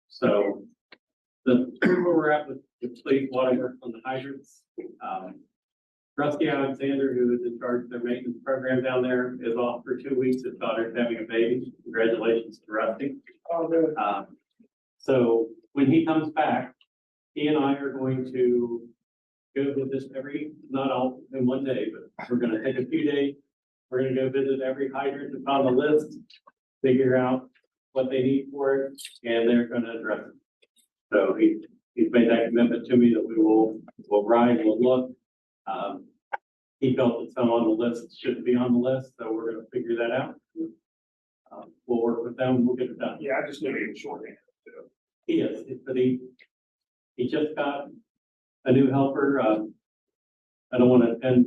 E: So where we're at with Cleve water work on the hydrants. Rusty Alexander, who is in charge of their maintenance program down there, is off for 2 weeks. His daughter's having a baby. Congratulations to Rusty.
K: Oh, good.
E: So when he comes back, he and I are going to go visit not all in one day, but we're gonna take a few days. We're gonna go visit every hydrant that's on the list, figure out what they need for it, and they're gonna address it. So he's made that commitment to me that we'll ride, we'll look. He felt that some on the list shouldn't be on the list, so we're gonna figure that out. We'll work with them, we'll get it done.
L: Yeah, I just knew he was shorthanded too.
E: He is, but he just got a new helper. I don't want to offend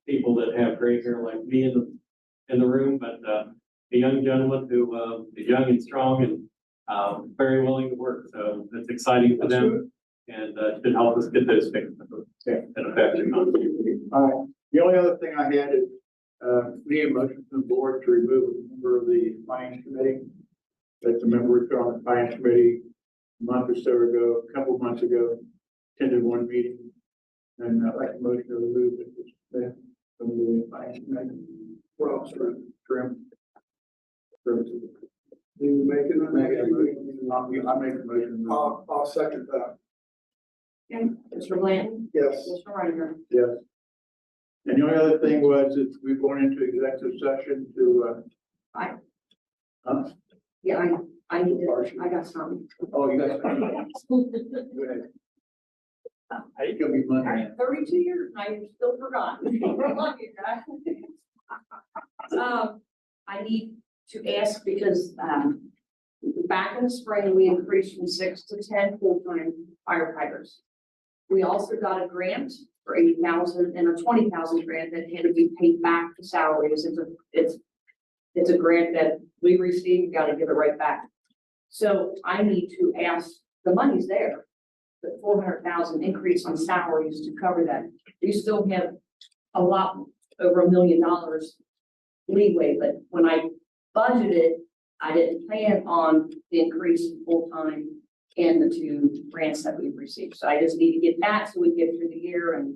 E: people that have gray hair like me in the room, but a young gentleman who is young and strong and very willing to work. So it's exciting for them and should help us get those fixed. In a faster time.
A: The only other thing I had is, need a motion from the board to remove a member of the finance committee. That's a member who on the finance committee a month or so ago, a couple of months ago, attended one meeting. And I'd like a motion to remove Mr. Smith from the finance committee. Well, trim.
K: You making a motion?
A: I'll make a motion.
K: I'll second that.
I: Okay, Mr. Blanton?
K: Yes.
I: Mr. Reiner?
A: Yes. And the only other thing was that we're going into executive session to,
I: Yeah, I need to, I got something.
A: oh, you guys. Go ahead. I think it'll be Monday.
I: 32 years and I still forgot. Lucky, guys. I need to ask because, back in the spring, we increased from 6 to 10 full-time firefighters. We also got a grant for 80,000 and a 20,000 grant that had to be paid back to salaries. It's a grant that we received, got to give it right back. So I need to ask, the money's there, the 400,000 increase on salaries to cover that. We still have a lot over $1 million leeway, but when I budgeted, I didn't plan on the increase in full-time and the 2 grants that we've received. So I just need to get that so we get through the year and.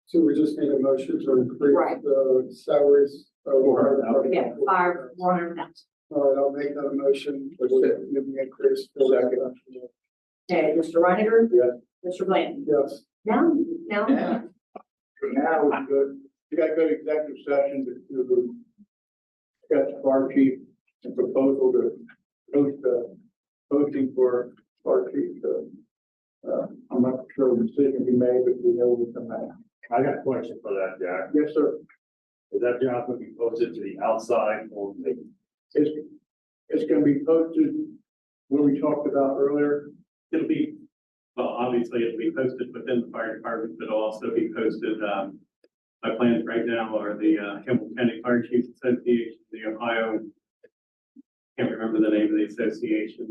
K: So we just need a motion to increase
I: Right.
K: the salaries.
I: Yeah, 400,000.
K: All right, I'll make that a motion, which will give me increase.
I: Okay, Mr. Reiniger?
A: Yes.
I: Mr. Blanton?
K: Yes.
I: Now.
A: Now we good. We got to go to executive session to discuss fire chief and proposal to post posting for fire chief. I'm not sure the decision be made, but we know we'll come back.
F: I got a question for that, Jack.
A: Yes, sir.
F: Is that job going to be posted to the outside or the?
A: It's going to be posted what we talked about earlier.
E: It'll be, well, obviously it'll be posted within the fire department, but it'll also be posted, my plans right now are the Hamilton County Fire Chiefs Association, the Ohio, can't remember the name of the association,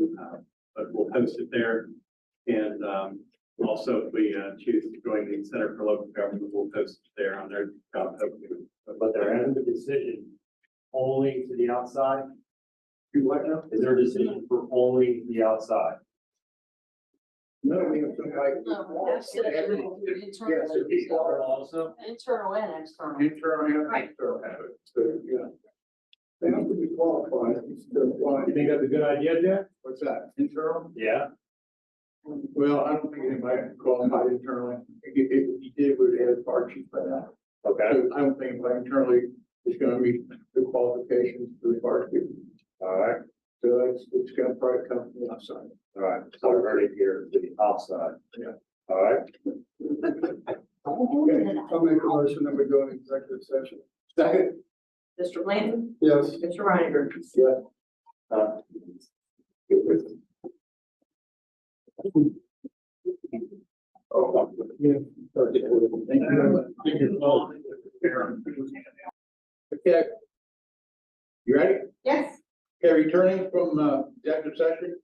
E: but we'll post it there. And also if we choose to join the Center for Local Government, we'll post it there on their job posting.
F: But they're having the decision only to the outside?
A: Do what now?
F: Is there a decision for only the outside?
A: No, we have somebody.
I: That's it.
A: Yes, it'd be
F: Also?
I: Internal and external.
A: internal and
I: Right.
A: external. So, yeah. They have to be qualified.
F: You think that's a good idea, Jack?
A: What's that? Internal?
F: Yeah.
A: Well, I don't think anybody can qualify internally. If he did, we would have fire chief by now.
F: Okay.
A: So I don't think anybody internally is going to meet the qualifications for the fire chief.
F: All right.
A: So it's gonna probably come from the outside.
N: All right, so we're ready here to the outside.
A: Yeah.
N: All right.
K: Okay, I'll make a motion that we go into executive session.
A: Second?
I: Mr. Blanton,
K: Yes.
I: Mr. Reiniger.
A: Yeah.
N: Oh,
A: Yeah. Okay. You ready?
B: Yes.
A: Okay, returning from, executive session.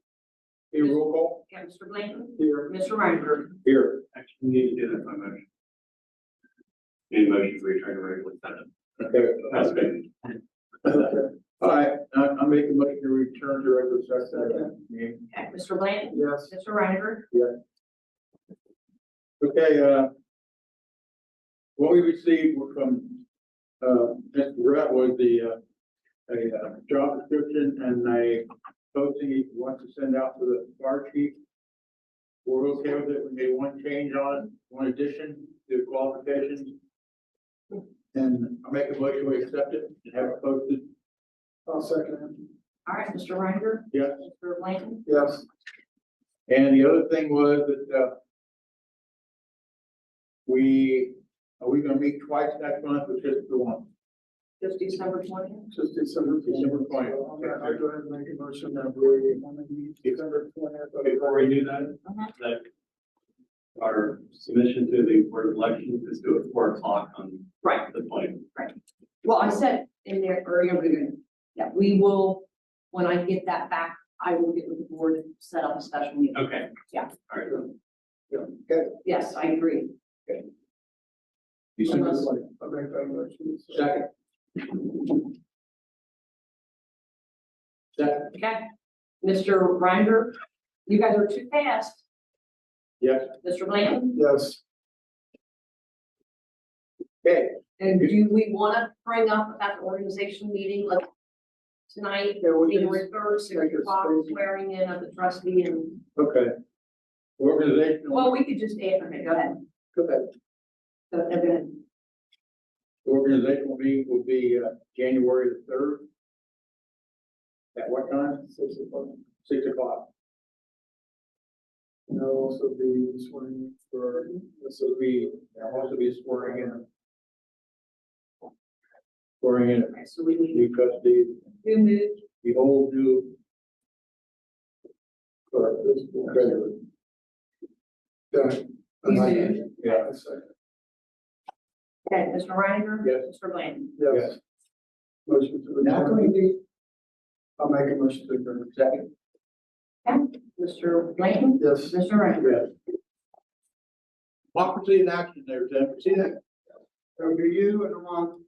A: Here, roll call.
I: Okay, Mr. Blanton,
A: Here.
I: Mr. Reiniger.
A: Here.
M: Actually, we need to do that by motion. Need a motion to return to regular session.
A: Okay.
M: That's good.
A: All right, I'm making a motion to return to regular session.
I: Okay, Mr. Blanton,
K: Yes.
I: Mr. Reiniger.
A: Okay, what we received from, Mr. Brett was a job description and a posting he wants to send out to the fire chief. We're okay with it. We made one change on it, one addition to the qualifications. And I make a motion to accept it and have it posted.
K: I'll second it.
I: All right, Mr. Reiniger.
A: Yes.
I: Mr. Blanton.
K: Yes.
A: And the other thing was that, are we gonna meet twice next month or just the one?
I: Just December 20th.
K: Just December.
A: December 20th.
K: I'll go ahead and make a motion that we want to meet December 20th.
C: Before we do that, that our submission to the board of elections is due at 4 o'clock on
I: Right.
C: the 20th.
I: Well, I said in there earlier, that we will, when I get that back, I will get with the board and set up a special meeting.
C: Okay.
I: Yeah.
C: All right.
A: Okay.
I: Yes, I agree.
A: December
I: Unless-
A: 20th.
K: I'll make that motion.
A: Second. Second.
I: Okay. Mr. Reiniger, you guys are too fast.
A: Yes.
I: Mr. Blanton,
K: Yes.
A: Okay.
I: and do we want to bring up at the organization meeting, like tonight, January 3rd, 6 o'clock, swearing in of the trustee and,
A: Okay. Organizational.
I: well, we could just add, okay, go ahead.
A: Go ahead.
I: Go ahead.
A: The organizational meeting will be, January the 3rd. At what time? 6 o'clock. 6 o'clock.
K: And there'll also be swearing for,
A: This will be, there'll also be swearing in. Swearing in
I: Okay, so we need
A: new trustees,
I: to move.
A: the old new. Treasurer.
K: done.
A: Yeah.
I: Okay, Mr. Reiniger.
A: Yes.
I: Mr. Blanton.
K: Yes. Motion to
A: Now can we
K: adjourn.
A: do
K: I'll make a motion to adjourn.
A: second?
I: Okay, Mr. Blanton.
K: Yes.
I: Mr. Reiniger.
A: Yes. Democracy in action there, Tim. See that?
K: It'll be you and Ron.